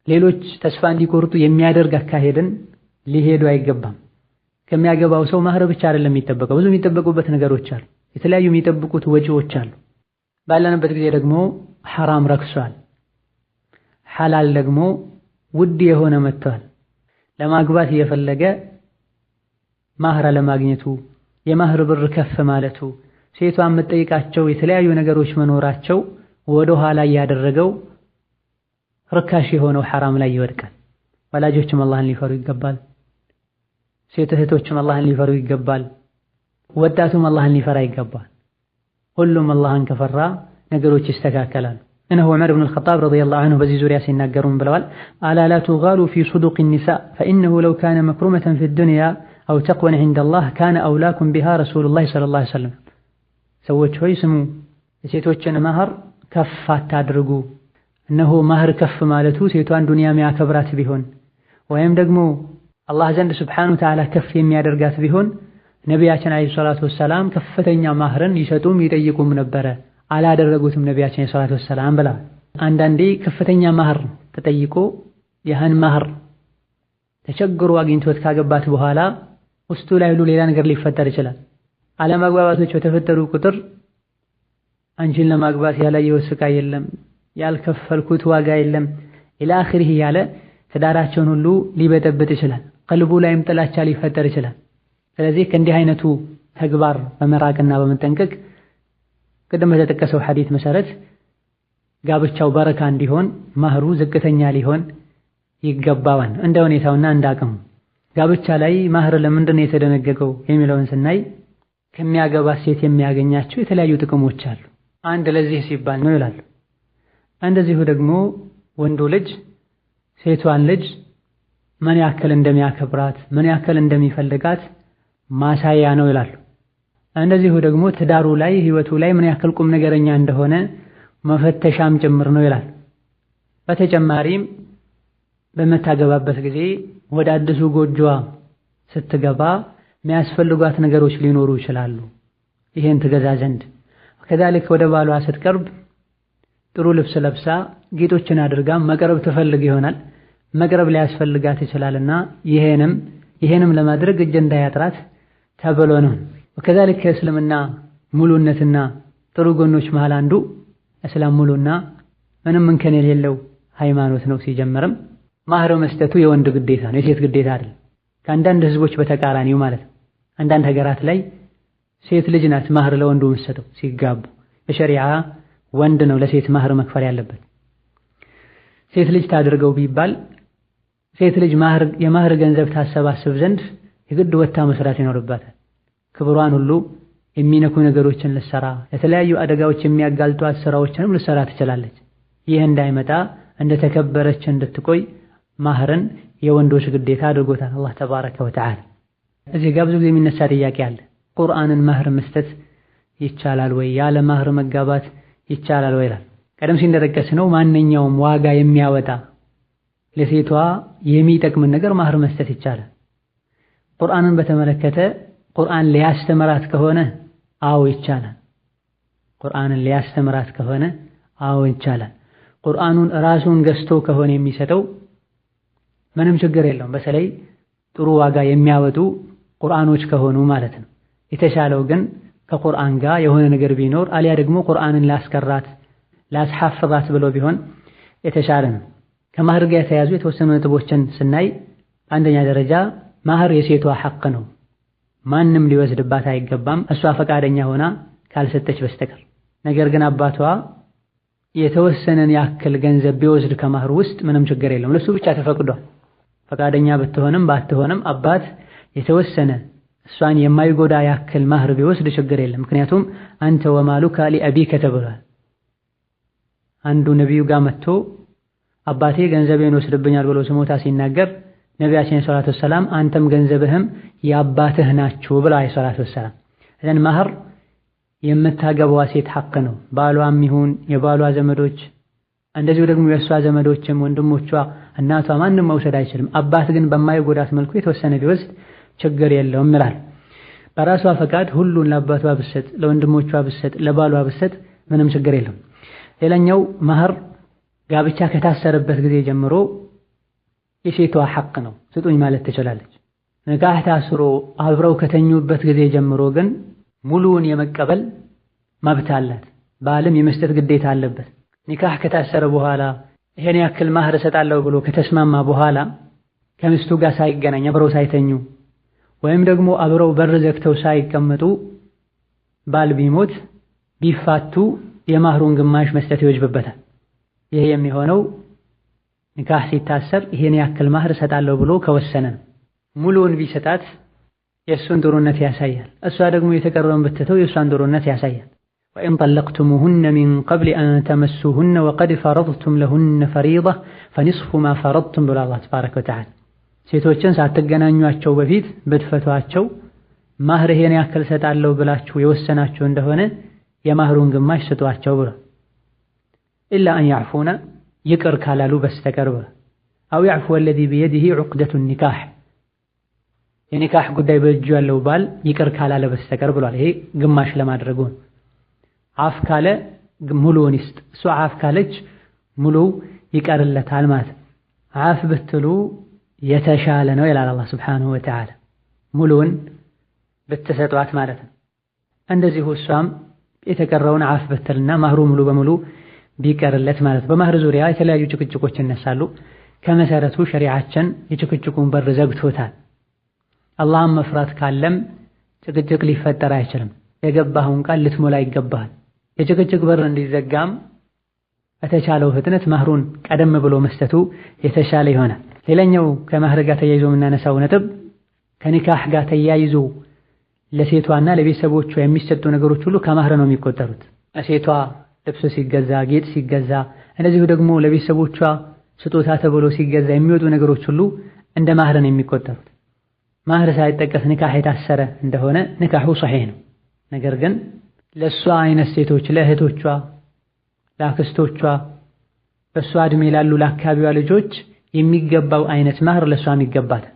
ሌሎች ተስፋ እንዲቆርጡ የሚያደርግ አካሄድን ሊሄዱ አይገባም። ከሚያገባው ሰው ማህር ብቻ አይደለም የሚጠበቀው፣ ብዙ የሚጠበቁበት ነገሮች አሉ። የተለያዩ የሚጠብቁት ወጪዎች አሉ። ባለንበት ጊዜ ደግሞ ሐራም ረክሷል፣ ሐላል ደግሞ ውድ የሆነ መጥቷል። ለማግባት እየፈለገ ማህር አለማግኘቱ፣ የማህር ብር ከፍ ማለቱ፣ ሴቷ የምትጠይቃቸው የተለያዩ ነገሮች መኖራቸው ወደ ኋላ እያደረገው ርካሽ የሆነው ሐራም ላይ ይወድቃል። ወላጆችም አላህን ሊፈሩ ይገባል። ሴት እህቶችም አላህን ሊፈሩ ይገባል። ወጣቱም አላህን ሊፈራ ይገባል። ሁሉም አላህን ከፈራ ነገሮች ይስተካከላሉ። እነሆ ዑመር ብን አልኸጣብ ረዲየላሁ ዐንሁ በዚህ ዙሪያ ሲናገሩም ብለዋል፣ አላ ላ ቱጋሉ ፊ ሱዱቅ ኒሳእ ፈኢነሁ ለው ካነ መክሩመተን ፊ ዱንያ አው ተቅወን ዐንደላህ ካነ አውላኩም ቢሃ ረሱሉላህ ሰለላሁ ዐለይሂ ወሰለም። ሰዎች ሆይ ስሙ፣ የሴቶችን ማህር ከፍ አታድርጉ። እነሆ ማህር ከፍ ማለቱ ሴቷን ዱንያ የሚያከብራት ቢሆን ወይም ደግሞ አላህ ዘንድ ሱብሓነሁ ወተዓላ ከፍ የሚያደርጋት ቢሆን ነቢያችን ዓለይሂ ሰላቱ ወሰላም ከፍተኛ ማህርን ይሰጡም ይጠይቁም ነበረ። አላደረጉትም ነቢያችን ዓለይሂ ሰላቱ ወሰላም ብላ። አንዳንዴ ከፍተኛ ማህር ተጠይቆ ያህን ማህር ተቸግሮ አግኝቶት ካገባት በኋላ ውስጡ ላይ ሁሉ ሌላ ነገር ሊፈጠር ይችላል። አለመግባባቶች በተፈጠሩ ቁጥር አንቺን ለማግባት ያላየሁት ስቃይ የለም፣ ያልከፈልኩት ዋጋ የለም ኢላ አኺሪህ ያለ ትዳራቸውን ሁሉ ሊበጠብጥ ይችላል። ቀልቡ ላይም ጥላቻ ሊፈጠር ይችላል። ስለዚህ ከእንዲህ አይነቱ ተግባር በመራቅና በመጠንቀቅ ቅድም በተጠቀሰው ሐዲት መሰረት ጋብቻው በረካ እንዲሆን ማህሩ ዝቅተኛ ሊሆን ይገባዋል፣ እንደ ሁኔታውና እንደ አቅሙ። ጋብቻ ላይ ማህር ለምንድን ነው የተደነገገው የሚለውን ስናይ ከሚያገባት ሴት የሚያገኛቸው የተለያዩ ጥቅሞች አሉ። አንድ ለዚህ ሲባል ነው ይላሉ። እንደዚሁ ደግሞ ወንዱ ልጅ ሴቷን ልጅ ምን ያክል እንደሚያከብራት ምን ያክል እንደሚፈልጋት ማሳያ ነው ይላሉ። እንደዚሁ ደግሞ ትዳሩ ላይ ህይወቱ ላይ ምን ያክል ቁም ነገረኛ እንደሆነ መፈተሻም ጭምር ነው ይላል። በተጨማሪም በመታገባበት ጊዜ ወደ አዲሱ ጎጆዋ ስትገባ የሚያስፈልጓት ነገሮች ሊኖሩ ይችላሉ፣ ይሄን ትገዛ ዘንድ። ከዛልክ ወደ ባሏ ስትቀርብ ጥሩ ልብስ ለብሳ ጌጦችን አድርጋ መቅረብ ትፈልግ ይሆናል። መቅረብ ሊያስፈልጋት ይችላልና ይሄንም ለማድረግ እጅ እንዳያጥራት ተብሎ ነው። ከዛልክ ከእስልምና ሙሉነትና ጥሩ ጎኖች መሃል አንዱ እስላም ሙሉና ምንም እንከን የሌለው ሃይማኖት ነው። ሲጀመርም ማህር መስጠቱ የወንድ ግዴታ ነው፣ የሴት ግዴታ አይደለም። ከአንዳንድ ህዝቦች በተቃራኒው ማለት ነው። አንዳንድ ሀገራት ላይ ሴት ልጅ ናት ማህር ለወንዱ መስጠው ሲጋቡ። በሸሪዓ ወንድ ነው ለሴት ማህር መክፈል ያለበት። ሴት ልጅ ታድርገው ቢባል ሴት ልጅ የማህር ገንዘብ ታሰባስብ ዘንድ የግድ ወታ መስራት ይኖርባታል። ክብሯን ሁሉ የሚነኩ ነገሮችን ልትሰራ፣ የተለያዩ አደጋዎች የሚያጋልጧት ስራዎችንም ልትሰራ ትችላለች። ይህ እንዳይመጣ እንደተከበረች እንድትቆይ ማህርን የወንዶች ግዴታ አድርጎታል አላህ ተባረከ ወተዓላ። እዚህ ጋር ብዙ ጊዜ የሚነሳ ጥያቄ አለ። ቁርአንን ማህር መስጠት ይቻላል ወይ? ያለ ማህር መጋባት ይቻላል ወይ ይላል። ቀደም ሲል እንደጠቀስነው ማንኛውም ዋጋ የሚያወጣ ለሴቷ የሚጠቅምን ነገር ማህር መስጠት ይቻላል። ቁርአንን በተመለከተ ቁርአን ሊያስተምራት ከሆነ አዎ ይቻላል። ቁርአንን ሊያስተምራት ከሆነ አዎ ይቻላል። ቁርአኑን ራሱን ገዝቶ ከሆነ የሚሰጠው ምንም ችግር የለውም። በተለይ ጥሩ ዋጋ የሚያወጡ ቁርአኖች ከሆኑ ማለት ነው። የተሻለው ግን ከቁርአን ጋር የሆነ ነገር ቢኖር አሊያ ደግሞ ቁርአንን ላስቀራት ላስሐፍዛት ብሎ ቢሆን የተሻለ ነው። ከማህር ጋር የተያዙ የተወሰኑ ነጥቦችን ስናይ አንደኛ ደረጃ ማህር የሴቷ ሐቅ ነው። ማንም ሊወስድባት አይገባም እሷ ፈቃደኛ ሆና ካልሰጠች በስተቀር። ነገር ግን አባቷ የተወሰነን ያክል ገንዘብ ቢወስድ ከማህር ውስጥ ምንም ችግር የለውም፣ ለሱ ብቻ ተፈቅዷል። ፈቃደኛ ብትሆንም ባትሆንም አባት የተወሰነ እሷን የማይጎዳ ያክል ማህር ቢወስድ ችግር የለም። ምክንያቱም አንተ ወማሉካ ሊአቢከ ተብሏል። አንዱ ነቢዩ ጋር መጥቶ አባቴ ገንዘቤን ወስድብኛል ብሎ ስሞታ ሲናገር ነቢያችን ሰለላሁ ዐለይሂ ወሰለም አንተም ገንዘብህም የአባትህ ናችሁ ብለው አለይሂ ሰላቱ ወሰላም። እዘን ማህር የምታገባዋ ሴት ሐቅ ነው። ባሏም ይሁን የባሏ ዘመዶች እንደዚሁ ደግሞ የእሷ ዘመዶችም ወንድሞቿ፣ እናቷ ማንም መውሰድ አይችልም። አባት ግን በማይጎዳት መልኩ የተወሰነ ቢወስድ ችግር የለውም ይላል። በራሷ ፈቃድ ሁሉን ለአባቷ ብትሰጥ፣ ለወንድሞቿ ብትሰጥ፣ ለባሏ ብትሰጥ ምንም ችግር የለውም። ሌላኛው ማህር ጋብቻ ከታሰረበት ጊዜ ጀምሮ የሴቷ ሐቅ ነው፣ ስጡኝ ማለት ትችላለች። ንካህ ታስሮ አብረው ከተኙበት ጊዜ ጀምሮ ግን ሙሉውን የመቀበል መብት አላት። ባልም የመስጠት ግዴታ አለበት። ኒካህ ከታሰረ በኋላ ይሄን ያክል ማህር እሰጣለሁ ብሎ ከተስማማ በኋላ ከሚስቱ ጋር ሳይገናኝ አብረው ሳይተኙ ወይም ደግሞ አብረው በር ዘግተው ሳይቀመጡ ባል ቢሞት ቢፋቱ የማህሩን ግማሽ መስጠት ይወጅብበታል። ይሄ የሚሆነው ኒካህ ሲታሰር ይሄን ያክል ማህር እሰጣለሁ ብሎ ከወሰነ ነው። ሙሉውን ቢሰጣት የእሱን ጥሩነት ያሳያል። እሷ ደግሞ የተቀረውን ብትተው የእሷን ጥሩነት ያሳያል። ወኢን ጠለቅቱሙሁነ ሚን ቀብል አን ተመሱሁነ ወቀድ ፈረድቱም ለሁነ ፈሪዳ ፈኒስፉ ማ ፈረድቱም ብሎ አላህ ተባረከ ወተዓላ ሴቶችን ሳትገናኟቸው በፊት ብትፈቷቸው ማህር ይሄን ያክል እሰጣለሁ ብላችሁ የወሰናችሁ እንደሆነ የማህሩን ግማሽ ስጧቸው ብሎ ኢላ አን ያዕፉና ይቅር ካላሉ በስተቀር ብሎ አው ያዕፉ ወለዚ ቢየዲሂ ዑቅደቱ ኒካህ የኒካህ ጉዳይ በእጁ ያለው ባል ይቅር ካላለ በስተቀር ብሏል። ይሄ ግማሽ ለማድረጉ አፍ ካለ ሙሉውን ይስጥ፣ እሷ አፍ ካለች ሙሉ ይቀርለታል ማለት ነው። አፍ ብትሉ የተሻለ ነው ይላል አላህ ሱብሓነሁ ወተዓላ፣ ሙሉውን ብትሰጧት ማለት ነው። እንደዚሁ እሷም የተቀረውን አፍ ብትልና ማህሩ ሙሉ በሙሉ ቢቀርለት ማለት ነው። በማህር ዙሪያ የተለያዩ ጭቅጭቆች ይነሳሉ። ከመሰረቱ ሸሪዓችን የጭቅጭቁን በር ዘግቶታል። አላህን መፍራት ካለም ጭቅጭቅ ሊፈጠር አይችልም። የገባኸውን ቃል ልትሞላ ይገባሃል። የጭቅጭቅ በር እንዲዘጋም በተቻለው ፍጥነት ማህሩን ቀደም ብሎ መስጠቱ የተሻለ ይሆናል። ሌላኛው ከማህር ጋር ተያይዞ የምናነሳው ነጥብ ከኒካህ ጋር ተያይዞ ለሴቷና ለቤተሰቦቿ የሚሰጡ ነገሮች ሁሉ ከማህር ነው የሚቆጠሩት። ለሴቷ ልብስ ሲገዛ፣ ጌጥ ሲገዛ፣ እንደዚሁ ደግሞ ለቤተሰቦቿ ስጦታ ተብሎ ሲገዛ የሚወጡ ነገሮች ሁሉ እንደ ማህር ነው የሚቆጠሩት። ማህር ሳይጠቀስ ኒካህ የታሰረ እንደሆነ ኒካሁ ሶሒህ ነው። ነገር ግን ለእሷ አይነት ሴቶች ለእህቶቿ፣ ለአክስቶቿ፣ በእሷ እድሜ ላሉ ለአካባቢዋ ልጆች የሚገባው አይነት ማህር ለእሷም ይገባታል።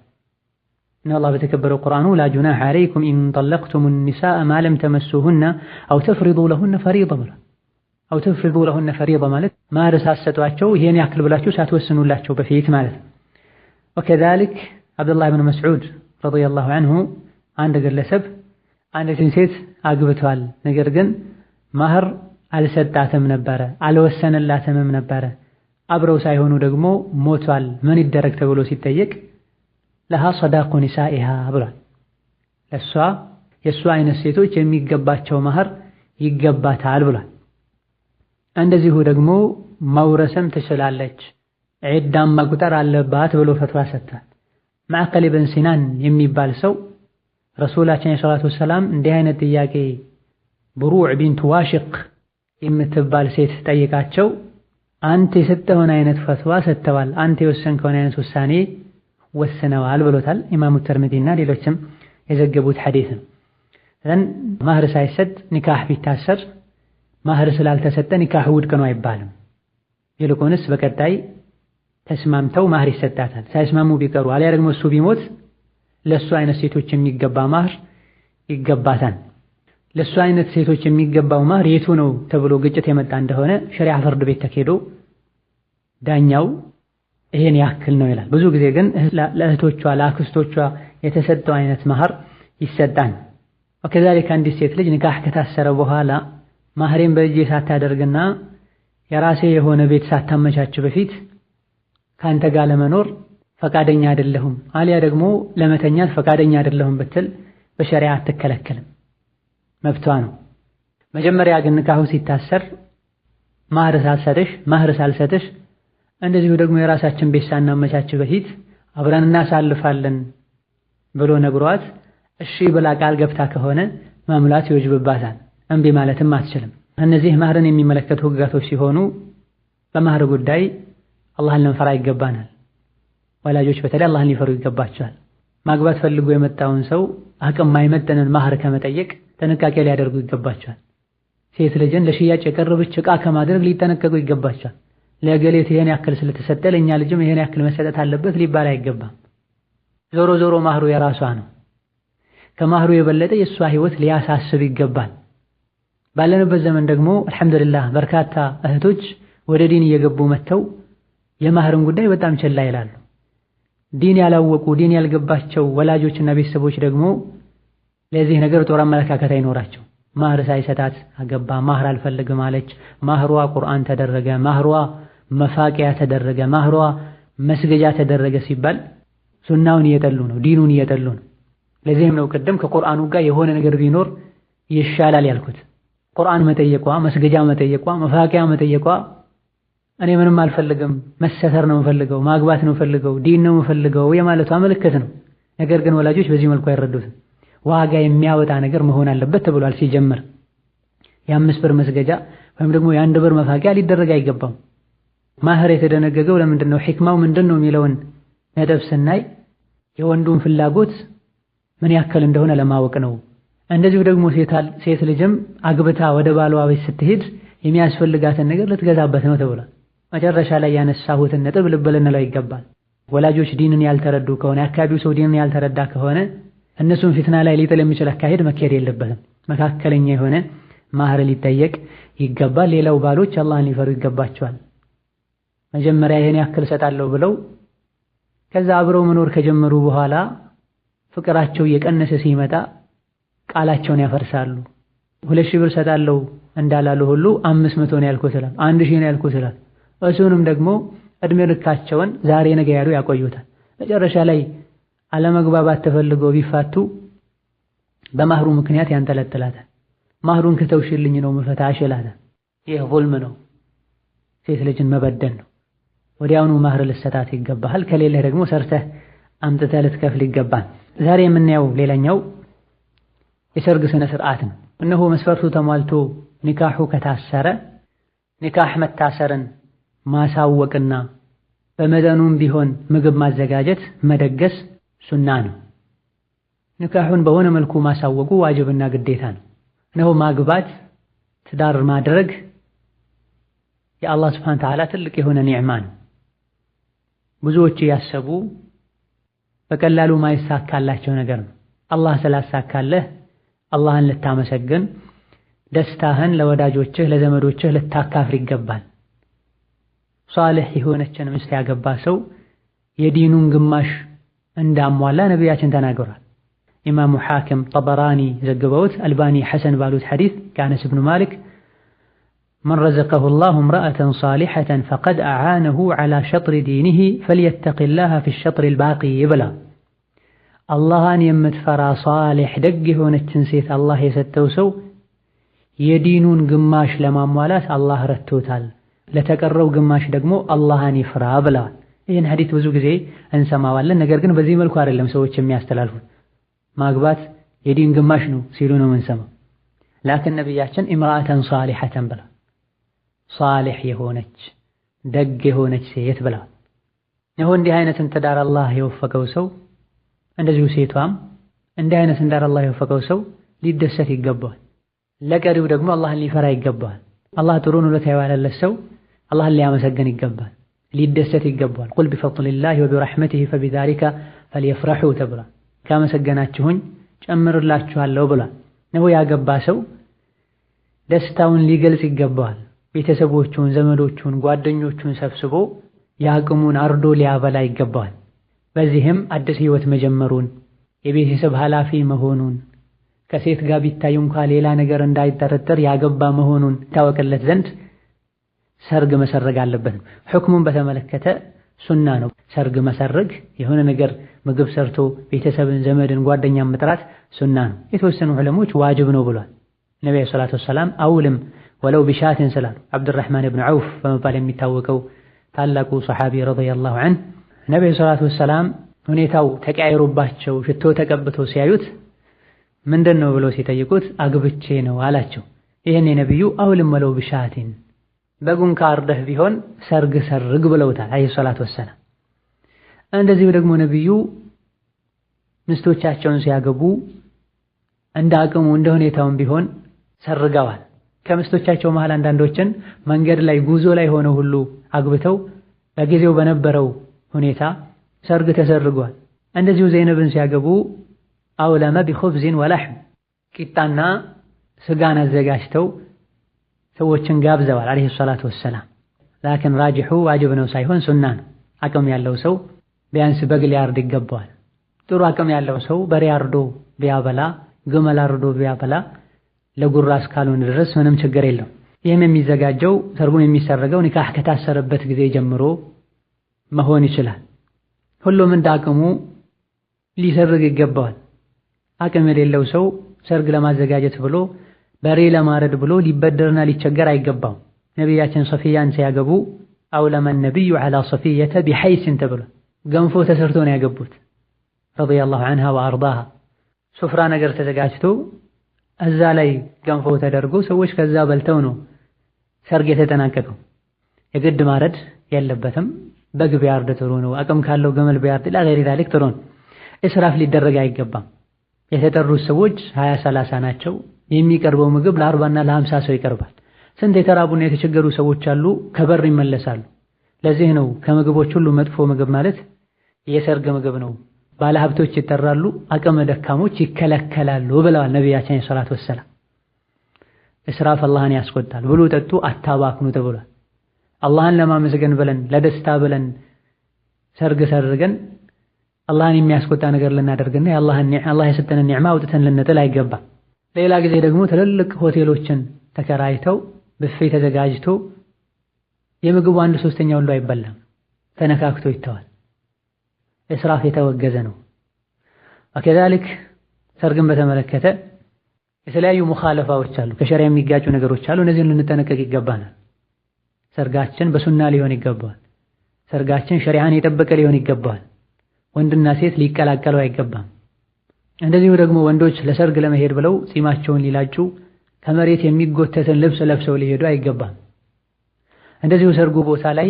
አላህ በተከበረው ቁርአኑ ላ ጁናሐ ዐለይኩም ኢን ጠለቅቱሙ ኒሳአ ማ ለም ተመሱሁነ አው ተፍሪዱ ለሁነ ፈሪዳ ብሏል። አው ተፍሪዱ ለሁነ ፈሪዳ ማለት ማህር ሳትሰጧቸው ይሄን ያክል ብላችሁ ሳትወስኑላቸው በፊት ማለት ነው። ወከዛሊክ አብዱላህ ብን መስዑድ ረዲየላሁ ዐንሁ አንድ ግለሰብ አንዲትን ሴት አግብቷል። ነገር ግን ማህር አልሰጣትም ነበረ፣ አልወሰነላትም ነበረ። አብረው ሳይሆኑ ደግሞ ሞቷል። ምን ይደረግ ተብሎ ሲጠየቅ ለሃ ሰዳቁ ኒሳኢሃ ብሏል። ለሷ የሷ አይነት ሴቶች የሚገባቸው ማህር ይገባታል ብሏል። እንደዚሁ ደግሞ መውረስም ትችላለች፣ ዒዳም መቁጠር አለባት ብሎ ፈትዋ ሰጥቷል። ማዕቀል ብን ሲናን የሚባል ሰው ረሱላችን ሰለላሁ ዐለይሂ ወሰለም እንዲህ አይነት ጥያቄ ብሩዕ ቢንቱ ዋሽቅ የምትባል ሴት ጠይቃቸው አንተ የሰጠውን አይነት ፈትዋ ሰጥተዋል፣ አንተ የወሰንከውን አይነት ውሳኔ ወስነዋል ብሎታል። ኢማሙ ተርሚዚና ሌሎችም የዘገቡት ሐዲስ ነው። ስለዚህ ማህር ሳይሰጥ ኒካህ ቢታሰር ማህር ስላልተሰጠ ኒካህ ውድቅ ነው አይባልም። ይልቁንስ በቀጣይ ተስማምተው ማህር ይሰጣታል። ሳይስማሙ ቢቀሩ አሊያ ደግሞ እሱ ቢሞት ለእሱ አይነት ሴቶች የሚገባ ማህር ይገባታል። ለእሱ አይነት ሴቶች የሚገባው ማህር የቱ ነው ተብሎ ግጭት የመጣ እንደሆነ ሸሪዓ ፍርድ ቤት ተኬዶ ዳኛው ይሄን ያክል ነው ይላል። ብዙ ጊዜ ግን ለእህቶቿ ለአክስቶቿ የተሰጠው አይነት ማህር ይሰጣል። ወከዛሊክ አንዲት ሴት ልጅ ኒካህ ከታሰረ በኋላ ማህሬን በእጄ ሳታደርግና የራሴ የሆነ ቤት ሳታመቻች በፊት ካንተ ጋር ለመኖር ፈቃደኛ አይደለሁም አሊያ ደግሞ ለመተኛት ፈቃደኛ አይደለሁም ብትል በሸሪዓ አትከለከልም፣ መብቷ ነው። መጀመሪያ ግን ኒካሁ ሲታሰር ማህር ሳልሰጥሽ እንደዚሁ ደግሞ የራሳችን ቤት ሳናመቻች በፊት አብረን እናሳልፋለን ብሎ ነግሯት እሺ ብላ ቃል ገብታ ከሆነ መሙላት ይወጅብባታል። እምቢ ማለትም አትችልም። እነዚህ ማህርን የሚመለከቱ ህግጋቶች ሲሆኑ በማህር ጉዳይ አላህን ልንፈራ ይገባናል። ወላጆች በተለይ አላህን ሊፈሩ ይገባቸዋል። ማግባት ፈልጎ የመጣውን ሰው አቅም ማይመጠንን ማህር ከመጠየቅ ጥንቃቄ ሊያደርጉ ይገባቸዋል። ሴት ልጅን ለሽያጭ የቀረበች ዕቃ ከማድረግ ሊጠነቀቁ ይገባቸዋል። ለገሌት ይሄን ያክል ስለተሰጠ ለኛ ልጅም ይሄን ያክል መሰጠት አለበት ሊባል አይገባም። ዞሮ ዞሮ ማህሩ የራሷ ነው። ከማህሩ የበለጠ የሷ ህይወት ሊያሳስብ ይገባል። ባለንበት ዘመን ደግሞ አልሐምዱሊላህ በርካታ እህቶች ወደ ዲን እየገቡ መጥተው የማህርን ጉዳይ በጣም ቸላ ይላሉ። ዲን ያላወቁ ዲን ያልገባቸው ወላጆችና ቤተሰቦች ደግሞ ለዚህ ነገር ጦር አመለካከት አይኖራቸው። ማህር ሳይሰጣት አገባ፣ ማህር አልፈልግም አለች፣ ማህሯ ቁርአን ተደረገ፣ ማህሯ መፋቂያ ተደረገ፣ ማህሯ መስገጃ ተደረገ ሲባል ሱናውን እየጠሉ ነው፣ ዲኑን እየጠሉ ነው። ለዚህም ነው ቅድም ከቁርአኑ ጋር የሆነ ነገር ቢኖር ይሻላል ያልኩት። ቁርአን መጠየቋ፣ መስገጃ መጠየቋ፣ መፋቂያ መጠየቋ እኔ ምንም አልፈልግም መሰተር ነው የምፈልገው፣ ማግባት ነው የምፈልገው፣ ዲን ነው የምፈልገው የማለቷ ምልክት ነው። ነገር ግን ወላጆች በዚህ መልኩ አይረዱትም። ዋጋ የሚያወጣ ነገር መሆን አለበት ተብሏል። ሲጀምር የ5 ብር መስገጃ ወይም ደግሞ የ1 ብር መፋቂያ ሊደረግ አይገባም። ማህር የተደነገገው ለምንድን ነው? ሒክማው ምንድን ነው የሚለውን ነጥብ ስናይ የወንዱን ፍላጎት ምን ያክል እንደሆነ ለማወቅ ነው። እንደዚሁ ደግሞ ሴት ልጅም አግብታ ወደ ባሏ ቤት ስትሄድ የሚያስፈልጋትን ነገር ልትገዛበት ነው ተብሏል። መጨረሻ ላይ ያነሳሁትን ነጥብ ልብ ልንለው ይገባል። ወላጆች ዲንን ያልተረዱ ከሆነ የአካባቢው ሰው ዲንን ያልተረዳ ከሆነ እነሱን ፊትና ላይ ሊጥል የሚችል አካሄድ መካሄድ የለበትም። መካከለኛ የሆነ ማህር ሊጠየቅ ይገባል። ሌላው ባሎች አላህን ሊፈሩ ይገባቸዋል። መጀመሪያ ይሄን ያክል ሰጣለሁ ብለው ከዛ አብረው መኖር ከጀመሩ በኋላ ፍቅራቸው እየቀነሰ ሲመጣ ቃላቸውን ያፈርሳሉ። 2000 ብር ሰጣለሁ እንዳላሉ ሁሉ 500 ነው ያልኩት ይላል፣ 1000 ነው ያልኩት ይላል። እሱንም ደግሞ እድሜ ልካቸውን ዛሬ ነገ ያሉ ያቆዩታል። መጨረሻ ላይ አለመግባባት ተፈልገው ቢፋቱ በማህሩ ምክንያት ያንጠለጥላታል። ማህሩን ከተውሽልኝ ነው መፈታሽ ይላታል። ይህ ዙልም ነው፣ ሴት ልጅን መበደል ነው። ወዲያውኑ ማህር ልሰጣት ይገባል። ከሌለህ ደግሞ ሰርተህ አምጥተህ ልትከፍል ይገባል። ዛሬ የምናየው ሌላኛው የሰርግ ስነ ስርዓት ነው። እነሆ መስፈርቱ ተሟልቶ ኒካሑ ከታሰረ ኒካህ መታሰርን ማሳወቅና በመጠኑም ቢሆን ምግብ ማዘጋጀት መደገስ ሱና ነው። ኒካሑን በሆነ መልኩ ማሳወቁ ዋጅብና ግዴታ ነው። እነሆ ማግባት ትዳር ማድረግ የአላህ ሱብሓነሁ ወተዓላ ትልቅ የሆነ ኒዕማ ነው። ብዙዎች ያሰቡ በቀላሉ ማይሳካላቸው ነገር ነው። አላህ ስላሳካለህ አላህን ልታመሰግን፣ ደስታህን ለወዳጆችህ ለዘመዶችህ ልታካፍር ይገባል። ሷልህ የሆነችን ሚስት ያገባ ሰው የዲኑን ግማሽ እንዳሟላ ነቢያችን ተናግረዋል። ኢማሙ ሐኪም ጠበራኒ ዘግበውት አልባኒ ሐሰን ባሉት ሐዲስ ከአነስ ብኑ ማሊክ መን ረዘቀሁ ላሁ እምረአተን ሷሊሐተን ፈቀድ አዓነሁ ዐላ ሸጥሪ ዲኒሂ ፈልየተቂላህ ፊሸጥሪ ልባቂ ብላ። አላህን የምትፈራ ሷሊሕ ደግ የሆነችን ሴት አላህ የሰጠው ሰው የዲኑን ግማሽ ለማሟላት አላህ ረድቶታል፣ ለተቀረው ግማሽ ደግሞ አላህን ይፍራ ብለዋል። ይህን ሐዲስ ብዙ ጊዜ እንሰማዋለን። ነገር ግን በዚህ መልኩ አይደለም ሰዎች የሚያስተላልፉት። ማግባት የዲን ግማሽ ነው ሲሉ ነው የምንሰማው። ላኪን ነቢያችን ኢምራአተን ሷሊሐተን ብላ፣ ሷሊሕ የሆነች ደግ የሆነች ሴት ብላ። ይኸው እንዲህ አይነትን ትዳር አላህ የወፈቀው ሰው እንደዚሁ ሴቷም እንዲህ አይነት ትዳር አላህ የወፈቀው ሰው ሊደሰት ይገባዋል። ለቀሪው ደግሞ አላህን ሊፈራ ይገባዋል። አላህ ጥሩን ውለታ የዋለለት ሰው አላህን ሊያመሰግን ይገባል፣ ሊደሰት ይገባዋል። ቁል ቢፈድሊላሂ ወቢረሕመቲሂ ፈቢዛሊከ ፈልየፍረሑ ተብሏል። ካመሰገናችሁኝ ጨምርላችኋለሁ ብሏል። ነው ያገባ ሰው ደስታውን ሊገልጽ ይገባዋል። ቤተሰቦቹን፣ ዘመዶቹን፣ ጓደኞቹን ሰብስቦ የአቅሙን አርዶ ሊያበላ ይገባዋል። በዚህም አዲስ ህይወት መጀመሩን፣ የቤተሰብ ኃላፊ መሆኑን፣ ከሴት ጋር ቢታይ እንኳ ሌላ ነገር እንዳይጠረጠር ያገባ መሆኑን ይታወቅለት ዘንድ ሰርግ መሰረግ አለበት። ሕክሙን በተመለከተ ሱና ነው ሰርግ መሰረግ። የሆነ ነገር ምግብ ሰርቶ ቤተሰብን፣ ዘመድን፣ ጓደኛን መጥራት ሱና ነው። የተወሰኑ ዑለሞች ዋጅብ ነው ብሏል። ነብዩ ሰለላሁ ዐለይሂ ወሰለም አውልም ወለው ቢሻትን ስላሉ አብዱራህማን ብን ዐውፍ በመባል የሚታወቀው ታላቁ ሰሓቢ ረዲየላሁ ዐንሁ ነብዩ ሰለላሁ ዐለይሂ ወሰለም ሁኔታው ተቀያይሮባቸው ሽቶ ተቀብተው ሲያዩት ምንድን ነው ብለው ሲጠይቁት አግብቼ ነው አላቸው። ይህን የነብዩ አውልም ወለው ቢሻትን በጉን ካርደህ ቢሆን ሰርግ ሰርግ ብለውታል አለይሂ ሰላቱ ወሰላም። እንደዚሁ ደግሞ ነብዩ ሚስቶቻቸውን ሲያገቡ እንደ አቅሙ እንደ ሁኔታውም ቢሆን ሰርገዋል። ከሚስቶቻቸው መሃል አንዳንዶችን መንገድ ላይ ጉዞ ላይ ሆነው ሁሉ አግብተው በጊዜው በነበረው ሁኔታ ሰርግ ተሰርጓል። እንደዚሁ ዘይነብን ሲያገቡ አውለመ ቢኹብዝን ወለሕም ቂጣና ስጋን አዘጋጅተው ሰዎችን ጋብዘዋል አለይሂ ሰላቱ ወሰላም። ላኪን ራጅሑ ዋጅብ ነው ሳይሆን ሱና ነው። አቅም ያለው ሰው ቢያንስ በግ ሊያርድ ይገባዋል። ጥሩ አቅም ያለው ሰው በሬ አርዶ ቢያበላ፣ ግመል አርዶ ቢያበላ ለጉራ እስካልሆነ ድረስ ምንም ችግር የለው። ይህም የሚዘጋጀው ሰርጉን የሚሰረገው ኒካህ ከታሰረበት ጊዜ ጀምሮ መሆን ይችላል። ሁሉም እንደ አቅሙ ሊሰርግ ይገባዋል። አቅም የሌለው ሰው ሰርግ ለማዘጋጀት ብሎ በሬ ለማረድ ብሎ ሊበደርና ሊቸገር አይገባው። ነቢያችን ሶፊያን ሲያገቡ አውለመ ነቢዩ ዐላ ሶፊየተ ቢሐይስን ተብሎ ገንፎ ተሰርቶ ነው ያገቡት ረዲየላሁ ዐንሃ ወአርዳሃ። ሱፍራ ነገር ተዘጋጅቶ እዛ ላይ ገንፎ ተደርጎ ሰዎች ከዛ በልተው ነው ሰርግ የተጠናቀቀው። የግድ ማረድ የለበትም። በግ ቢያርድ ጥሩ ነው። አቅም ካለው ገመል ቢያርድ ለገሪ ዛሊክ ጥሩ ነው። እስራፍ ሊደረግ አይገባም። የተጠሩት ሰዎች 20-30 ናቸው። የሚቀርበው ምግብ ለ40 እና ለ50 ሰው ይቀርባል። ስንት የተራቡና የተቸገሩ ሰዎች አሉ፣ ከበር ይመለሳሉ። ለዚህ ነው ከምግቦች ሁሉ መጥፎ ምግብ ማለት የሰርግ ምግብ ነው። ባለሀብቶች ይጠራሉ፣ አቅመ ደካሞች ይከለከላሉ ብለዋል ነቢያችን ሰለላሁ ዐለይሂ ወሰለም። እስራፍ አላህን ያስቆጣል። ብሉ ጠጡ አታባክኑ ተብሏል። አላህን ለማመስገን ብለን ለደስታ ብለን ሰርግ ሰርገን አላህን የሚያስቆጣ ነገር ልናደርግና አላህ የሰጠንን ኒዕማ አውጥተን ልንጥል አይገባም። ሌላ ጊዜ ደግሞ ትልልቅ ሆቴሎችን ተከራይተው ብፌ ተዘጋጅቶ የምግቡ 1/3 ሁሉ አይበላም፣ ተነካክቶ ይተዋል። እስራፍ የተወገዘ ነው። ወከዛሊክ ሰርግን በተመለከተ የተለያዩ ሙኻለፋዎች አሉ፣ ከሸሪዓ የሚጋጩ ነገሮች አሉ። እነዚህን ልንጠነቀቅ ይገባናል። ሰርጋችን በሱና ሊሆን ይገባዋል። ሰርጋችን ሸሪዓን የጠበቀ ሊሆን ይገባዋል። ወንድና ሴት ሊቀላቀሉ አይገባም። እንደዚሁ ደግሞ ወንዶች ለሰርግ ለመሄድ ብለው ጺማቸውን ሊላጩ ከመሬት የሚጎተትን ልብስ ለብሰው ሊሄዱ አይገባም። እንደዚሁ ሰርጉ ቦታ ላይ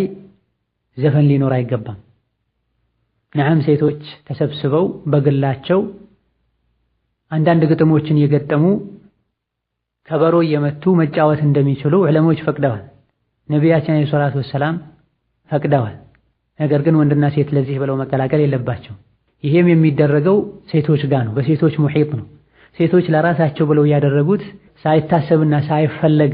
ዘፈን ሊኖር አይገባም። ነዓም ሴቶች ተሰብስበው በግላቸው አንዳንድ ግጥሞችን እየገጠሙ ከበሮ እየመቱ መጫወት እንደሚችሉ ዑለሞች ፈቅደዋል። ነቢያችን ሰለላሁ ዐለይሂ ወሰለም ፈቅደዋል። ነገር ግን ወንድና ሴት ለዚህ ብለው መቀላቀል የለባቸው። ይሄም የሚደረገው ሴቶች ጋር ነው፣ በሴቶች ሙሒጥ ነው። ሴቶች ለራሳቸው ብለው ያደረጉት ሳይታሰብና ሳይፈለግ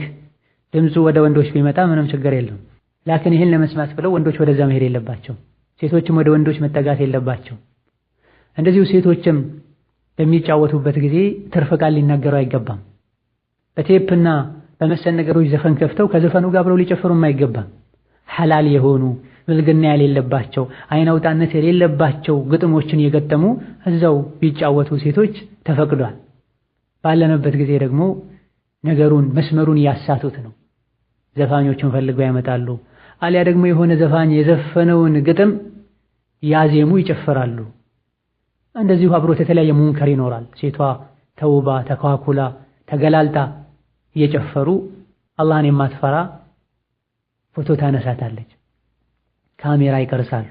ድምፁ ወደ ወንዶች ቢመጣ ምንም ችግር የለውም። ላኪን ይህን ለመስማት ብለው ወንዶች ወደዛ መሄድ የለባቸው። ሴቶችም ወደ ወንዶች መጠጋት የለባቸው። እንደዚሁ ሴቶችም በሚጫወቱበት ጊዜ ትርፍ ቃል ሊናገሩ አይገባም። በቴፕና በመሰል ነገሮች ዘፈን ከፍተው ከዘፈኑ ጋር ብለው ሊጨፍሩም አይገባም። ሐላል የሆኑ ብልግና የሌለባቸው አይን አውጣነት የሌለባቸው ግጥሞችን የገጠሙ እዛው ቢጫወቱ ሴቶች ተፈቅዷል። ባለንበት ጊዜ ደግሞ ነገሩን መስመሩን ያሳቱት ነው። ዘፋኞችን ፈልገው ያመጣሉ። አሊያ ደግሞ የሆነ ዘፋኝ የዘፈነውን ግጥም ያዜሙ ይጨፍራሉ። እንደዚሁ አብሮት የተለያየ ሙንከር ይኖራል። ሴቷ ተውባ ተኳኩላ ተገላልጣ እየጨፈሩ አላህን የማትፈራ ፎቶ ታነሳታለች፣ ካሜራ ይቀርሳሉ።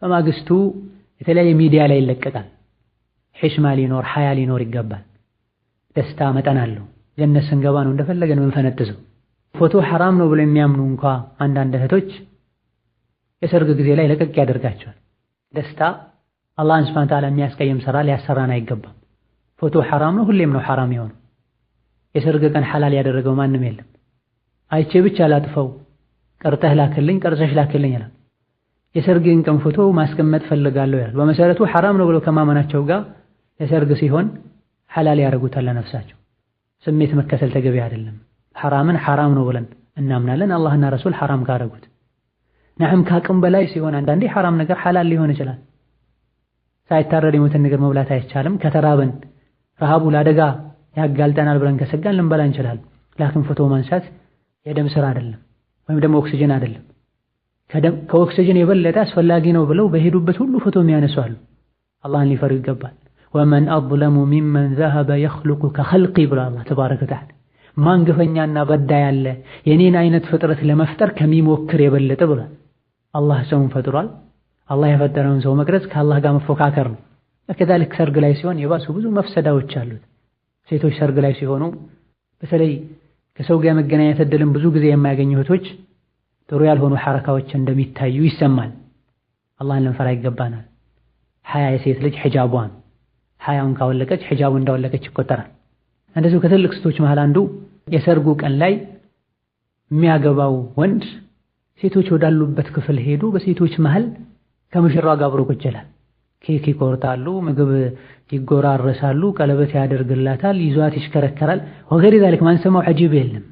በማግስቱ የተለያየ ሚዲያ ላይ ይለቀቃል። ሕሽማ ሊኖር ሐያ ሊኖር ይገባል። ደስታ መጠን አለው። ጀነት ስንገባ ነው እንደፈለገን የምንፈነጥዘው። ፎቶ ሐራም ነው ብለው የሚያምኑ እንኳ አንዳንድ እህቶች የሰርግ ጊዜ ላይ ለቀቅ ያደርጋቸዋል። ደስታ አላህን ሱብሓነሁ ወተዓላ የሚያስቀይም ሥራ ሊያሰራን አይገባም። ፎቶ ሐራም ነው፣ ሁሌም ነው ሐራም የሆነው። የሰርግ ቀን ሐላል ያደረገው ማንም የለም። አይቼ ብቻ ላጥፈው፣ ቀርጠህ ላክልኝ፣ ቀርጸሽ ላክልኝ ይላል። የሰርግን ቀን ፎቶ ማስቀመጥ ፈልጋለሁ ይላል። በመሰረቱ ሐራም ነው ብለው ከማመናቸው ጋር የሰርግ ሲሆን ሐላል ያደርጉታል ለነፍሳቸው። ስሜት መከተል ተገቢ አይደለም። ሐራምን ሐራም ነው ብለን እናምናለን። አላህና ረሱል ሐራም ካደረጉት ነዓም ከአቅም በላይ ሲሆን አንዳንዴ ሐራም ነገር ሐላል ሊሆን ይችላል። ሳይታረድ የሞተን ነገር መብላት አይቻልም። ከተራበን ረሃቡ ለአደጋ ያጋልጠናል ብለን ከሰጋን ልንበላ እንችላለን። ላኪን ፎቶ ማንሳት የደም ስራ አይደለም፣ ወይም ደግሞ ኦክሲጅን አይደለም። ከኦክሲጅን የበለጠ አስፈላጊ ነው ብለው በሄዱበት ሁሉ ፎቶ የሚያነሱ አሉ። አላህን ሊፈሩ ይገባል። ወመን አዝለሙ ሚመን ዘሀበ የኽሉቁ ከኸልቂ ብሎ አላህ ተባረከ ወተዓላ ማን ግፈኛና በዳይ ያለ የኔን አይነት ፍጥረት ለመፍጠር ከሚሞክር የበለጠ ብሏል። አላህ ሰውን ፈጥሯል። አላህ የፈጠረውን ሰው መቅረጽ ከአላህ ጋር መፎካከር ነው። ከዛልክ ሰርግ ላይ ሲሆን የባሱ ብዙ መፍሰዳዎች አሉት። ሴቶች ሰርግ ላይ ሲሆኑ በተለይ ከሰው ጋር መገናኘት እድልን ብዙ ጊዜ የማያገኙ እህቶች ጥሩ ያልሆኑ ሐረካዎች እንደሚታዩ ይሰማል። አላህን ልንፈራ ይገባናል። ሐያ የሴት ልጅ ሒጃቧን ሐያውን ካወለቀች ሒጃቡ እንዳወለቀች ይቆጠራል። እንደዚሁ ከትልቅ ስቶች መሃል አንዱ የሰርጉ ቀን ላይ የሚያገባው ወንድ ሴቶች ወዳሉበት ክፍል ሄዱ በሴቶች መሃል ከሙሽራዋ ጋር አብሮ ቁጭ ይላል። ኬክ ይቆርጣሉ፣ ምግብ ይጎራረሳሉ፣ ቀለበት ያደርግላታል፣ ይዟት ይሽከረከራል። ወገሪ ذلك ማንሰማው ዐጂብ የለም።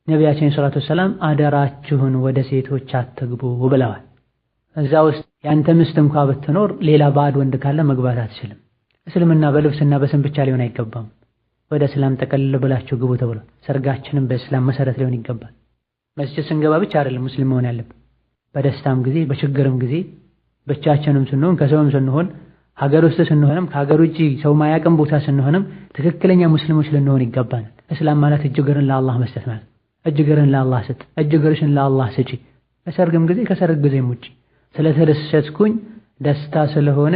ነቢያችን ሰለላሁ ዐለይሂ ወሰለም አደራችሁን ወደ ሴቶች አትግቡ ብለዋል። እዛ ውስጥ ያንተ ምስት እንኳ ብትኖር ሌላ ባዕድ ወንድ ካለ መግባት አትችልም። እስልምና በልብስና በስም ብቻ ሊሆን አይገባም። ወደ እስላም ጠቀልል ብላችሁ ግቡ ተብሏል። ሰርጋችንም በእስላም መሰረት ሊሆን ይገባል። መስጂድ ስንገባ ብቻ አይደለም ሙስሊም መሆን ያለብን። በደስታም ጊዜ በችግርም ጊዜ ብቻችንም ስንሆን ከሰውም ስንሆን ሀገር ውስጥ ስንሆንም ከሀገር ውጪ ሰው ማያውቅም ቦታ ስንሆንም ትክክለኛ ሙስሊሞች ልንሆን ይገባናል። እስላም ማለት እጅግርን ለአላህ መስጠት ማለት። እጅግርን ለአላህ ስጥ፣ እጅግርሽን ለአላህ ስጪ። በሰርግም ጊዜ ከሰርግ ጊዜም ውጪ ስለተደሰትኩኝ ደስታ ስለሆነ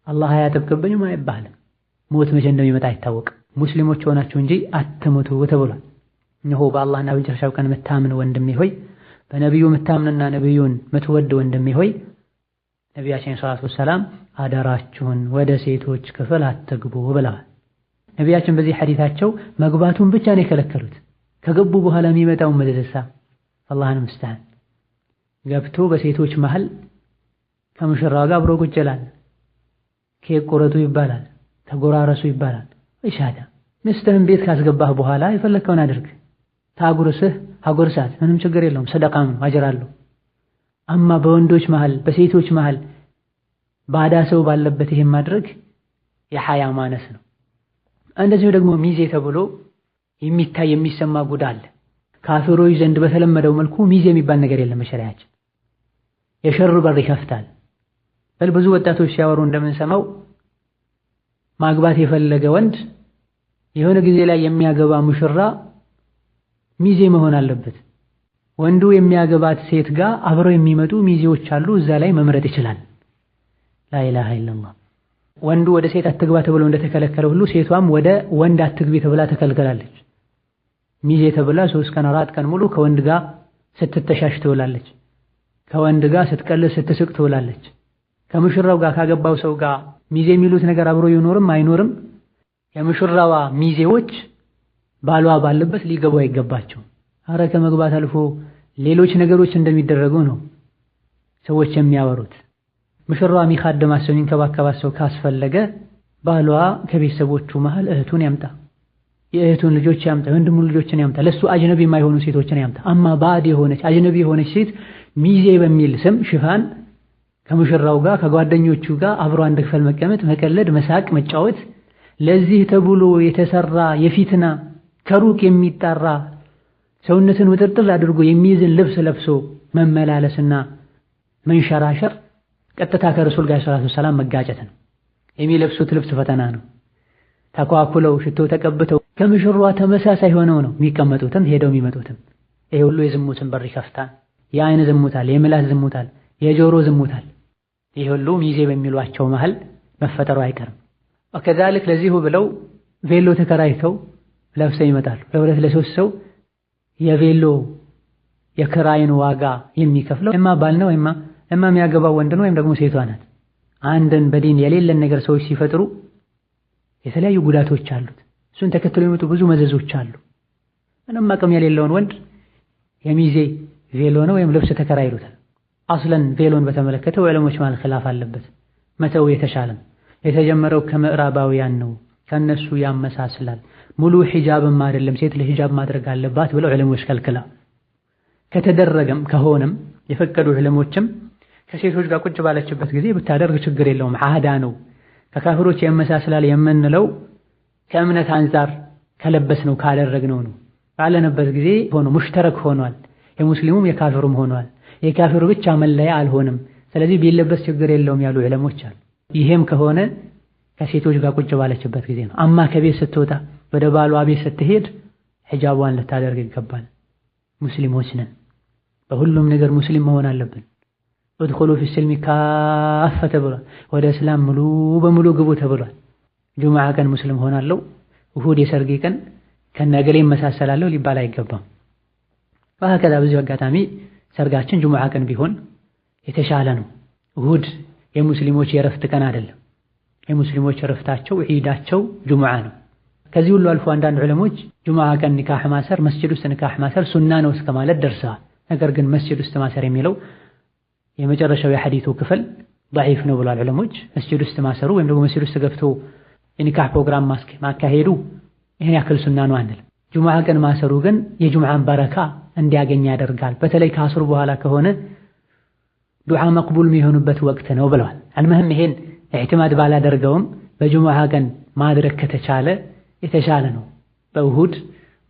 አላህ አያጠብቅብኝም አይባልም። ሞት መቼ እንደሚመጣ አይታወቅም። ሙስሊሞች ሆናችሁ እንጂ አትሞቱ ተብሏል። እነሆ በአላህና በመጨረሻው ቀን የምታምን ወንድሜ ሆይ፣ በነቢዩ የምታምንና ነቢዩን የምትወድ ወንድሜ ሆይ ነቢያችን ሰለላሁ ዐለይሂ ወሰለም አደራችሁን ወደ ሴቶች ክፍል አትግቡ ብለዋል። ነቢያችን በዚህ ሐዲታቸው መግባቱን ብቻ ነው የከለከሉት። ከገቡ በኋላ የሚመጣው መዘዘሳ አላህን ምስተዓን ገብቶ በሴቶች መሃል ከሙሽራው ጋር አብሮ ቁጭ ይላል። ኬክ ቁረጡ ይባላል፣ ተጎራረሱ ይባላል። ኢሻዳ ሚስትህን ቤት ካስገባህ በኋላ የፈለከውን አድርግ። ታጉርስህ አጎርሳት፣ ምንም ችግር የለውም። ሰደቃም ነው፣ አጅር አለው። አማ በወንዶች መሃል በሴቶች መሃል ባዳ ሰው ባለበት ይሄን ማድረግ የሐያ ማነስ ነው። እንደዚሁ ደግሞ ሚዜ ተብሎ የሚታይ የሚሰማ ጉዳ አለ። ካፊሮች ዘንድ በተለመደው መልኩ ሚዜ የሚባል ነገር የለም በሸሪዓችን። የሸር በር ይከፍታል። በል ብዙ ወጣቶች ሲያወሩ እንደምንሰማው ማግባት የፈለገ ወንድ የሆነ ጊዜ ላይ የሚያገባ ሙሽራ ሚዜ መሆን አለበት። ወንዱ የሚያገባት ሴት ጋር አብረው የሚመጡ ሚዜዎች አሉ፣ እዛ ላይ መምረጥ ይችላል። ላኢላሃ ኢለላህ። ወንዱ ወደ ሴት አትግባ ተብሎ እንደተከለከለ ሁሉ ሴቷም ወደ ወንድ አትግቢ ተብላ ተከልከላለች። ሚዜ ተብላ 3 ቀን 4 ቀን ሙሉ ከወንድ ጋር ስትተሻሽ ትውላለች። ከወንድ ጋር ስትቀልድ ስትስቅ ትውላለች። ከሙሽራው ጋር ካገባው ሰው ጋር ሚዜ የሚሉት ነገር አብሮ ይኖርም አይኖርም የሙሽራዋ ሚዜዎች ባሏ ባለበት ሊገቡ አይገባቸው። አረ ከመግባት አልፎ ሌሎች ነገሮች እንደሚደረጉ ነው ሰዎች የሚያወሩት። ሙሽራዋ የሚኻደማት ሰው የሚንከባከባት ሰው ካስፈለገ ባሏ ከቤተሰቦቹ መሃል እህቱን ያምጣ፣ የእህቱን ልጆች ያምጣ፣ ወንድሙን ልጆችን ያምጣ። ለሱ አጅነቢ የማይሆኑ ሴቶችን ያምጣ። አማ ባዕድ የሆነች አጅነቢ የሆነች ሴት ሚዜ በሚል ስም ሽፋን ከሙሽራው ጋር ከጓደኞቹ ጋር አብሮ አንድ ክፍል መቀመጥ፣ መቀለድ፣ መሳቅ፣ መጫወት ለዚህ ተብሎ የተሰራ የፊትና ከሩቅ የሚጣራ ሰውነትን ውጥርጥር አድርጎ የሚይዝን ልብስ ለብሶ መመላለስና መንሸራሸር ቀጥታ ከረሱል ጋር ሰለላሁ ዐለይሂ ወሰለም መጋጨት ነው። የሚለብሱት ልብስ ፈተና ነው። ተኳኩለው ሽቶ ተቀብተው ከሙሽራዋ ተመሳሳይ ሆነው ነው የሚቀመጡትም ሄደው የሚመጡትም። ይሄ ሁሉ የዝሙትን በር ይከፍታል። የአይን ዝሙታል፣ የምላስ ዝሙታል፣ የጆሮ ዝሙታል። ይሄ ሁሉ ሚዜ በሚሏቸው መሃል መፈጠሩ አይቀርም። ወከዛልክ ለዚሁ ብለው ቬሎ ተከራይተው ለብሰው ይመጣሉ። ለሁለት ለሶስት ሰው የቬሎ የክራይን ዋጋ የሚከፍለው እማ ባል ነው እማ የሚያገባው ወንድ ነው ወይም ደግሞ ሴቷ ናት። አንድን በዲን የሌለን ነገር ሰዎች ሲፈጥሩ የተለያዩ ጉዳቶች አሉት። እሱን ተከትሎ የሚመጡ ብዙ መዘዞች አሉ። ምንም አቅም የሌለውን ወንድ የሚዜ ቬሎ ነው ወይም ልብስ ተከራይ ይሉታል። አስለን ቬሎን በተመለከተ ዑለሞች ማለት ኺላፍ አለበት። መተው የተሻለም የተጀመረው ከምዕራባውያን ነው፣ ከነሱ ያመሳስላል። ሙሉ ሒጃብም አይደለም ሴት ለሒጃብ ማድረግ አለባት ብለው ዑለሞች ከልክላ። ከተደረገም ከሆነም የፈቀዱ ዑለሞችም ከሴቶች ጋር ቁጭ ባለችበት ጊዜ ብታደርግ ችግር የለውም፣ ዓዳ ነው። ከካፍሮች ያመሳስላል የምንለው ከእምነት አንፃር ከለበስነው ካደረግነው ነው። ባለንበት ጊዜ ሆኖ ሙሽተረክ ሆኗል። የሙስሊሙም የካፍሩም ሆኗል። የካፍሩ ብቻ መለያ አልሆንም። ስለዚህ ቢለበስ ችግር የለውም ያሉ ዑለሞች አሉ። ይሄም ከሆነ ከሴቶች ጋር ቁጭ ባለችበት ጊዜ ነው። አማ ከቤት ስትወጣ ወደ ባሏ ቤት ስትሄድ ሒጃቧን ልታደርግ ይገባል። ሙስሊሞች ነን፣ በሁሉም ነገር ሙስሊም መሆን አለብን። እድኹሉ ፊ ሲልሚ ካፈ ተብሏል። ወደ እስላም ሙሉ በሙሉ ግቡ ተብሏል። ጁምዓ ቀን ሙስሊም ሆናለሁ፣ እሁድ የሰርጌ ቀን ከነገሌ መሳሰላለሁ ሊባል አይገባም። በሀከዛ በዚሁ አጋጣሚ ሰርጋችን ጁምዓ ቀን ቢሆን የተሻለ ነው። እሁድ የሙስሊሞች የረፍት ቀን አይደለም። የሙስሊሞች የረፍታቸው ዒዳቸው ጁምዓ ነው። ከዚህ ሁሉ አልፎ አንዳንድ ዑለሞች ጁምዓ ቀን ኒካህ ማሰር፣ መስጂድ ውስጥ ኒካህ ማሰር ሱና ነው እስከ ማለት ደርሰዋል። ነገር ግን መስጂድ ውስጥ ማሰር የሚለው የመጨረሻው የሐዲቱ ክፍል ضعيف ነው ብሏል ዑለሞች። መስጂድ ውስጥ ማሰሩ ወይም ደግሞ መስጂድ ውስጥ ገብቶ የኒካህ ፕሮግራም ማካሄዱ ይሄን ያክል ሱና ነው አንልም። ጁሙዓ ቀን ማሰሩ ግን የጁሙዓን በረካ እንዲያገኝ ያደርጋል። በተለይ ከአስሩ በኋላ ከሆነ ዱዓ መቅቡል የሚሆኑበት ወቅት ነው ብለዋል። አልመህም ይሄን ኢዕቲማድ ባላደርገውም በጁሙዓ ቀን ማድረግ ከተቻለ የተሻለ ነው። በእሁድ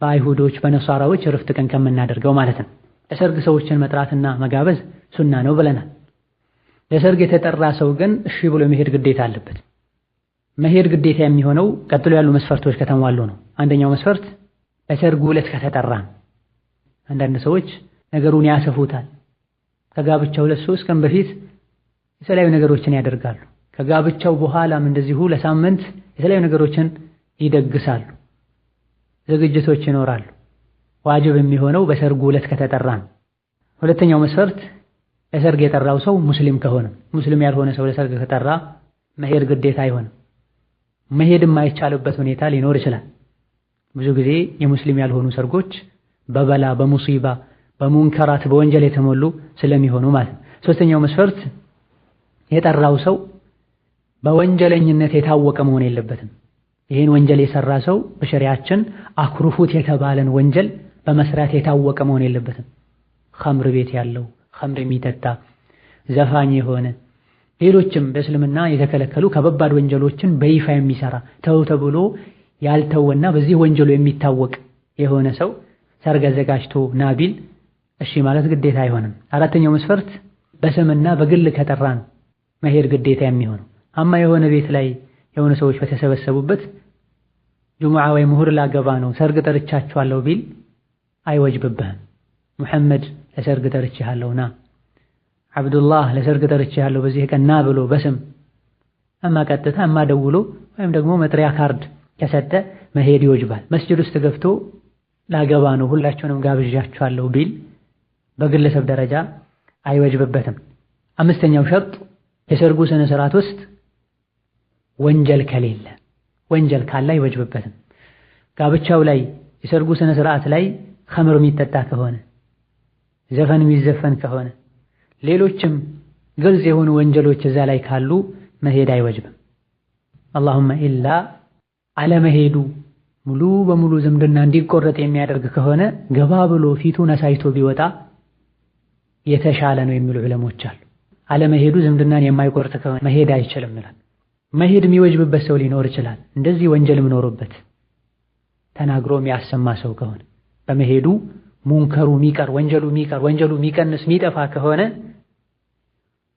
በአይሁዶች በነሷራዎች እረፍት ቀን ከምናደርገው ማለት ነው። ለሰርግ ሰዎችን መጥራትና መጋበዝ ሱና ነው ብለናል። ለሰርግ የተጠራ ሰው ግን እሺ ብሎ መሄድ ግዴታ አለበት። መሄድ ግዴታ የሚሆነው ቀጥሎ ያሉ መስፈርቶች ከተሟሉ ነው። አንደኛው መስፈርት ለሰርጉ ዕለት ከተጠራ። አንዳንድ ሰዎች ነገሩን ያሰፉታል። ከጋብቻው 2-3 ቀን በፊት የተለያዩ ነገሮችን ያደርጋሉ። ከጋብቻው በኋላም እንደዚሁ ለሳምንት የተለያዩ ነገሮችን ይደግሳሉ። ዝግጅቶች ይኖራሉ። ዋጅብ የሚሆነው በሰርጉ ዕለት ከተጠራ ነው። ሁለተኛው መስፈርት ለሰርግ የጠራው ሰው ሙስሊም ከሆነ። ሙስሊም ያልሆነ ሰው ለሰርግ ከጠራ መሄድ ግዴታ አይሆንም። መሄድ የማይቻልበት ሁኔታ ሊኖር ይችላል። ብዙ ጊዜ የሙስሊም ያልሆኑ ሰርጎች በበላ በሙሲባ በሙንከራት በወንጀል የተሞሉ ስለሚሆኑ ማለት ነው። ሶስተኛው መስፈርት የጠራው ሰው በወንጀለኝነት የታወቀ መሆን የለበትም። ይህን ወንጀል የሰራ ሰው በሸሪያችን አክሩፉት የተባለን ወንጀል በመስራት የታወቀ መሆን የለበትም። ኸምር ቤት ያለው፣ ኸምር የሚጠጣ፣ ዘፋኝ የሆነ ሌሎችም በእስልምና የተከለከሉ ከባባድ ወንጀሎችን በይፋ የሚሰራ ተው ተብሎ ያልተወና በዚህ ወንጀሉ የሚታወቅ የሆነ ሰው ሰርግ አዘጋጅቶ ናቢል እሺ ማለት ግዴታ አይሆንም። አራተኛው መስፈርት በስምና በግል ከጠራ ነው መሄድ ግዴታ የሚሆነው። አማ የሆነ ቤት ላይ የሆነ ሰዎች በተሰበሰቡበት ጁሙዓ ወይም እሁድ ላገባ ነው ሰርግ ጠርቻችኋለሁ ቢል አይወጅብብህም። ሙሐመድ ለሰርግ ጠርቼሃለሁ ና፣ አብዱላህ ለሰርግ ጠርቼሃለሁ በዚህ ቀን ና ብሎ በስም እማ ቀጥታ እማ ደውሎ ወይም ደግሞ መጥሪያ ካርድ ከሰጠ መሄድ ይወጅባል። መስጂድ ውስጥ ገብቶ ላገባ ነው ሁላችሁንም ጋብዣችኋለሁ ቢል በግለሰብ ደረጃ አይወጅብበትም። አምስተኛው ሸርጥ የሰርጉ ስነ ስርዓት ውስጥ ወንጀል ከሌለ፣ ወንጀል ካለ አይወጅብበትም። ጋብቻው ላይ የሰርጉ ስነ ስርዓት ላይ ኸምር የሚጠጣ ከሆነ፣ ዘፈን የሚዘፈን ከሆነ፣ ሌሎችም ግልጽ የሆኑ ወንጀሎች እዛ ላይ ካሉ መሄድ አይወጅብም። አላሁመ ኢላ አለመሄዱ ሙሉ በሙሉ ዝምድና እንዲቆረጥ የሚያደርግ ከሆነ ገባ ብሎ ፊቱን አሳይቶ ቢወጣ የተሻለ ነው የሚሉ ዑለሞች አሉ። አለመሄዱ ዝምድናን የማይቆርጥ ከሆነ መሄድ አይችልም ይላል። መሄድ የሚወጅብበት ሰው ሊኖር ይችላል። እንደዚህ ወንጀል ምኖርበት ተናግሮ የሚያሰማ ሰው ከሆነ በመሄዱ ሙንከሩ የሚቀር ወንጀሉ የሚቀር ወንጀሉ የሚቀንስ የሚጠፋ ከሆነ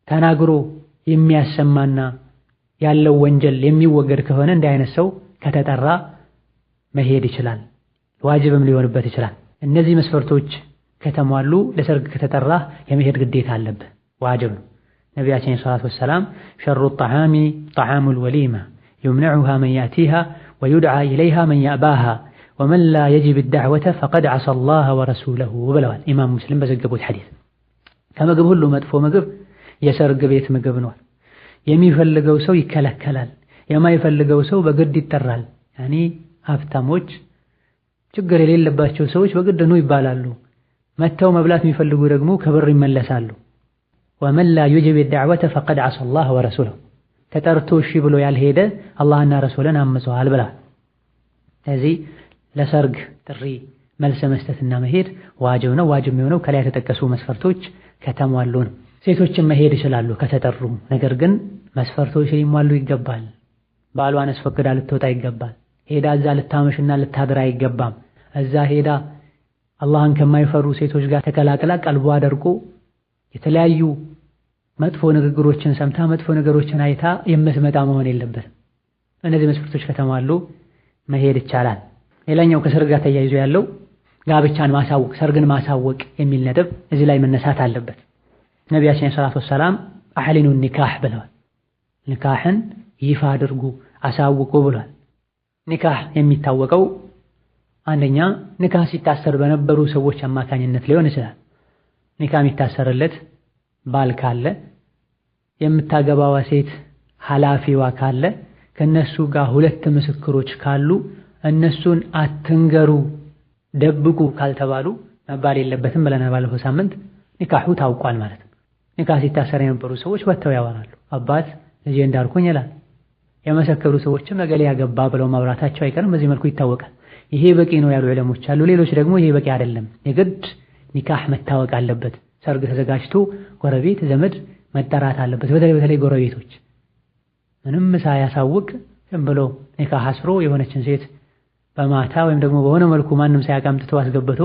ተናግሮ የሚያሰማና ያለው ወንጀል የሚወገድ ከሆነ እንዲህ አይነት ሰው ከተጠራ መሄድ ይችላል። ዋጅብም ሊሆንበት ይችላል። እነዚህ መስፈርቶች ከተሟሉ ለሰርግ ከተጠራ የመሄድ ግዴታ አለብህ፣ ዋጅብ ነው። ነቢያችን ሰለላሁ ዐለይሂ ወሰለም ሸሩ ጣዓሚ ጣዓሙል ወሊማ يمنعها من يأتيها ويدعى إليها من يأباها ومن لا يجب الدعوة فقد عصى الله ورسوله ብለዋል ኢማም ሙስሊም በዘገቡት ሐዲስ። ከምግብ ሁሉ መጥፎ ምግብ የሰርግ ቤት ምግብ ነው። የሚፈልገው ሰው ይከለከላል፣ የማይፈልገው ሰው በግድ ይጠራል። ያኒ ሀብታሞች ችግር የሌለባቸው ሰዎች በግድ ነው ይባላሉ። መተው መብላት የሚፈልጉ ደግሞ ከብር ይመለሳሉ። ومن لا يجب الدعوة فقد عصى الله ورسوله ተጠርቶ እሺ ብሎ ያልሄደ አላህና ረሱልን አምፀዋል ብለዋል። ስለዚህ ለሰርግ ጥሪ መልስ መስጠትና መሄድ ዋጅብ ነው። ዋጅብ የሚሆነው ከላይ የተጠቀሱ መስፈርቶች ከተሟሉ ነው። ሴቶችን መሄድ ይችላሉ ከተጠሩ። ነገር ግን መስፈርቶች ሊሟሉ ይገባል። ባሏን አስፈቅዳ ልትወጣ ይገባል። ሄዳ እዛ ልታመሽና ልታድር አይገባም። እዛ ሄዳ አላህን ከማይፈሩ ሴቶች ጋር ተቀላቅላ ቀልቧ ደርቆ የተለያዩ መጥፎ ንግግሮችን ሰምታ መጥፎ ነገሮችን አይታ የምትመጣ መሆን የለበትም። እነዚህ መስፈርቶች ከተሟሉ መሄድ ይቻላል። ሌላኛው ከሰርግ ጋር ተያይዞ ያለው ጋብቻን ማሳወቅ፣ ሰርግን ማሳወቅ የሚል ነጥብ እዚህ ላይ መነሳት አለበት። ነቢያችን ሰለላሁ ዐለይሂ ወሰለም አህሊኑ ኒካህ ብለዋል። ኒካህን ይፋ አድርጉ አሳውቁ ብለዋል። ኒካህ የሚታወቀው አንደኛ ኒካህ ሲታሰር በነበሩ ሰዎች አማካኝነት ሊሆን ይችላል። ኒካህ የሚታሰርለት ባል ካለ፣ የምታገባዋ ሴት ኃላፊዋ ካለ፣ ከነሱ ጋር ሁለት ምስክሮች ካሉ እነሱን አትንገሩ ደብቁ ካልተባሉ መባል የለበትም ብለናል ባለፈው ሳምንት። ኒካሁ ታውቋል ማለት ነው። ኒካህ ሲታሰር የነበሩ ሰዎች ወጥተው ያወራሉ። አባት ልጄ እንዳልኩኝ ይላል። የመሰከሩ ሰዎችም እገሌ ያገባ ብለው ማብራታቸው አይቀርም። በዚህ መልኩ ይታወቃል። ይሄ በቂ ነው ያሉ ዑለሞች አሉ። ሌሎች ደግሞ ይሄ በቂ አይደለም፣ የግድ ኒካህ መታወቅ አለበት፣ ሰርግ ተዘጋጅቶ ጎረቤት ዘመድ መጠራት አለበት። በተለይ ጎረቤቶች ምንም ሳያሳውቅ ዝም ብሎ ኒካህ አስሮ የሆነችን ሴት በማታ ወይም ደግሞ በሆነ መልኩ ማንም ሳያቃምጥቶ አስገብቶ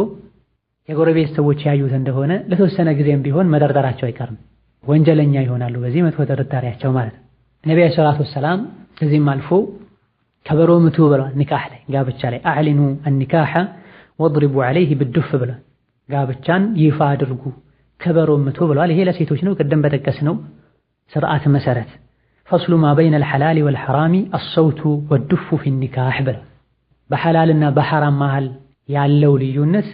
የጎረቤት ሰዎች ያዩት እንደሆነ ለተወሰነ ጊዜም ቢሆን መጠርጠራቸው አይቀርም። ወንጀለኛ ይሆናሉ በዚህ መጥፎ ጥርጣሬያቸው ማለት ነው። ነብዩ ሰለላሁ ዐለይሂ ወሰለም ከዚህም አልፎ ከበሮ ምቱ ብለዋል። ኒካህ ላይ ጋብቻ ላይ አዕሊኑ አኒካሐ ወድሪቡ ዐለይሂ ብዱፍ ብለዋል። ጋብቻን ይፋ አድርጉ ከበሮ ምቱ ብለዋል። ይሄ ለሴቶች ነው። ቅድም በጠቀስነው ስርዓት መሰረት ፈስሉ ማ በይነ አልሐላሊ ወልሐራሚ አስሰውቱ ወዱፉ ፊ ኒካህ ብለዋል። በሐላልና በሐራም መሃል ያለው ልዩነት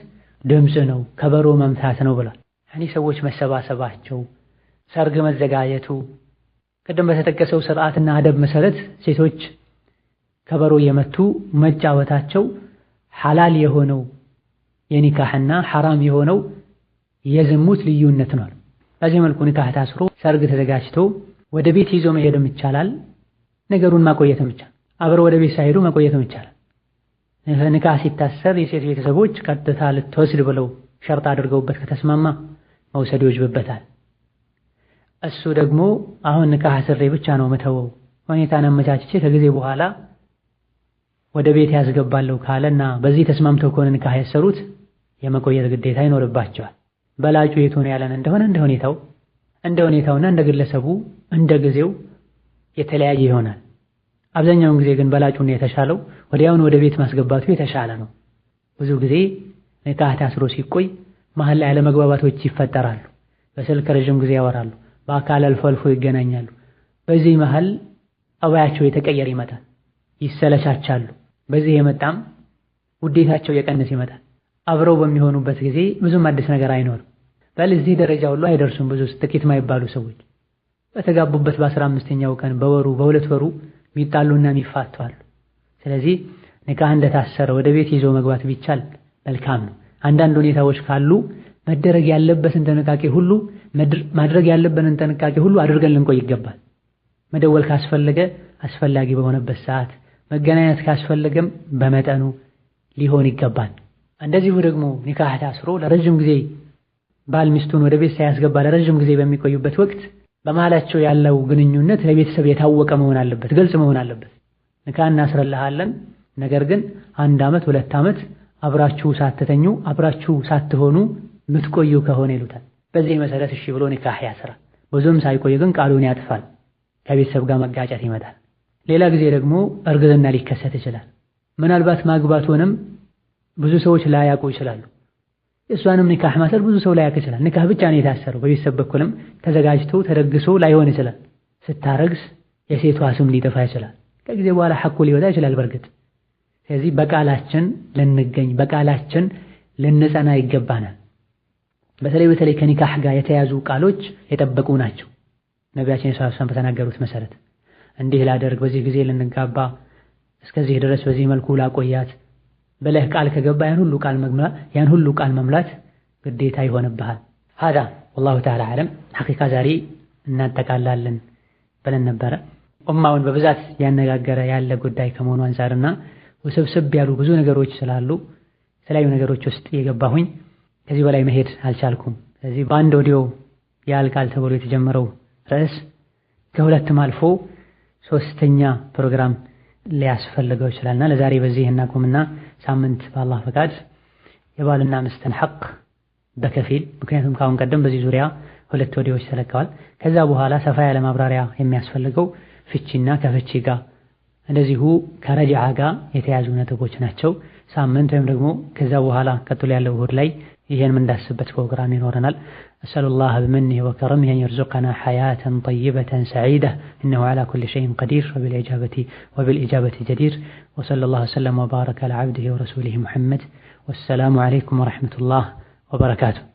ድምፅ ነው፣ ከበሮ መምታት ነው ብለዋል። ያኔ ሰዎች መሰባሰባቸው፣ ሰርግ መዘጋጀቱ፣ ቅድም በተጠቀሰው ስርዓትና አደብ መሰረት ሴቶች ከበሮ የመቱ መጫወታቸው ሐላል የሆነው የኒካህና ሐራም የሆነው የዝሙት ልዩነት ነው። በዚህ መልኩ ኒካህ ታስሮ ሰርግ ተዘጋጅቶ ወደ ቤት ይዞ መሄድም ይቻላል። ነገሩን ማቆየትም ይቻላል። አብረው ወደ ቤት ሳይሄዱ መቆየትም ይቻላል። ኒካህ ሲታሰር የሴት ቤተሰቦች ቀጥታ ልትወስድ ብለው ሸርጥ አድርገውበት ከተስማማ መውሰድ ይወጅብበታል። እሱ ደግሞ አሁን ኒካህ አስሬ ብቻ ነው መተወው ሁኔታን አመቻችቼ ከጊዜ በኋላ ወደ ቤት ያስገባለሁ ካለና በዚህ ተስማምተው ከሆነ ኒካህ ያሰሩት የመቆየት ግዴታ ይኖርባቸዋል። በላጩ የቱ ነው ያለን እንደሆነ እንደ ሁኔታውና እንደ ግለሰቡ እንደ ጊዜው የተለያየ ይሆናል። አብዛኛውን ጊዜ ግን በላጩና የተሻለው ወዲያውኑ ወደ ቤት ማስገባቱ የተሻለ ነው። ብዙ ጊዜ ኒካህ ታስሮ ሲቆይ መሀል ላይ አለመግባባቶች ይፈጠራሉ። በስልክ ረጅም ጊዜ ያወራሉ፣ በአካል አልፎ አልፎ ይገናኛሉ። በዚህ መሀል ጠባያቸው የተቀየረ ይመጣል፣ ይሰለቻቻሉ። በዚህ የመጣም ውዴታቸው የቀነስ ይመጣል። አብረው በሚሆኑበት ጊዜ ብዙም አዲስ ነገር አይኖርም። በዚህ ደረጃ ሁሉ አይደርሱም። ብዙ ጥቂት ማይባሉ ሰዎች በተጋቡበት በ15ኛው ቀን በወሩ በሁለት ወሩ ሚጣሉና ሚፋቱ አሉ። ስለዚህ ኒካህ እንደታሰረ ወደ ቤት ይዞ መግባት ቢቻል መልካም ነው። አንዳንድ ሁኔታዎች ካሉ መደረግ ያለበትን ጥንቃቄ ሁሉ ማድረግ ያለበትን ጥንቃቄ ሁሉ አድርገን ልንቆይ ይገባል። መደወል ካስፈለገ አስፈላጊ በሆነበት ሰዓት፣ መገናኘት ካስፈለገም በመጠኑ ሊሆን ይገባል። እንደዚሁ ደግሞ ኒካህ ታስሮ ለረጅም ጊዜ ባል ሚስቱን ወደ ቤት ሳያስገባ ለረጅም ጊዜ በሚቆዩበት ወቅት በመሃላቸው ያለው ግንኙነት ለቤተሰብ የታወቀ መሆን አለበት፣ ግልጽ መሆን አለበት። ኒካህ እናስረልሃለን፣ ነገር ግን 1 ዓመት 2 ዓመት አብራችሁ ሳትተኙ አብራችሁ ሳትሆኑ ምትቆዩ ከሆነ ይሉታል። በዚህ መሰረት እሺ ብሎ ኒካህ ያስራል። ብዙም ሳይቆይ ግን ቃሉን ያጥፋል፣ ከቤተሰብ ጋር መጋጨት ይመጣል። ሌላ ጊዜ ደግሞ እርግዝና ሊከሰት ይችላል። ምናልባት ማግባቱንም ብዙ ሰዎች ላያውቁ ይችላሉ። እሷንም ኒካህ ማሰር ብዙ ሰው ላያውቅ ይችላል። ኒካህ ብቻ ነው የታሰረው። በቤተሰብ በኩልም ተዘጋጅቶ ተደግሶ ላይሆን ይችላል። ስታረግስ የሴቷ ስም ሊጠፋ ይችላል። ከጊዜ በኋላ ሐቁ ሊወጣ ይችላል በርግጥ። ስለዚህ በቃላችን ልንገኝ በቃላችን ልንጸና ይገባናል። በተለይ ከኒካህ ጋር የተያዙ ቃሎች የጠበቁ ናቸው። ነቢያችን ሰለላሁ ዐለይሂ ወሰለም በተናገሩት መሰረት እንዲህ ላደርግ፣ በዚህ ጊዜ ልንጋባ፣ እስከዚህ ድረስ በዚህ መልኩ ላቆያት ብለህ ቃል ከገባ ያን ሁሉ ቃል መምላት ግዴታ ይሆንብሃል። ሀዳ ወላሁ ተዓላ አዕለም። ሐቂቃ ዛሬ እናጠቃላለን ብለን ነበረ። ኡማውን በብዛት ያነጋገረ ያለ ጉዳይ ከመሆኑ አንፃርና ውስብስብ ያሉ ብዙ ነገሮች ስላሉ የተለያዩ ነገሮች ውስጥ የገባሁኝ ከዚህ በላይ መሄድ አልቻልኩም። ስለዚህ በአንድ ኦዲዮ ያልቃል ተብሎ የተጀመረው ርዕስ ከሁለትም አልፎ 3ኛ ፕሮግራም ሊያስፈልገው ይችላልና ለዛሬ በዚህ እናቁምና ሳምንት በአላህ ፈቃድ የባልና ሚስትን ሐቅ በከፊል ምክንያቱም ካሁን ቀደም በዚህ ዙሪያ 2 ኦዲዮዎች ተለቀዋል። ከዛ በኋላ ሰፋ ያለ ማብራሪያ የሚያስፈልገው ፍቺና ከፍቺ ጋር እንደዚሁ ከረጃዓ ጋር የተያዙ ነጥቦች ናቸው። ሳምንት ወይም ደግሞ ከዛ በኋላ ቀጥሎ ያለው እሁድ ላይ ይሄን ምንዳስበት ፕሮግራም ይኖረናል። አሰሉላህ بمنه وكرمه أن يرزقنا حياة طيبة سعيدة إنه على كل شيء قدير وبالإجابة جدير وصلى الله وسلم وبارك على عبده ورسوله محمد والسلام عليكم ورحمة الله وبركاته.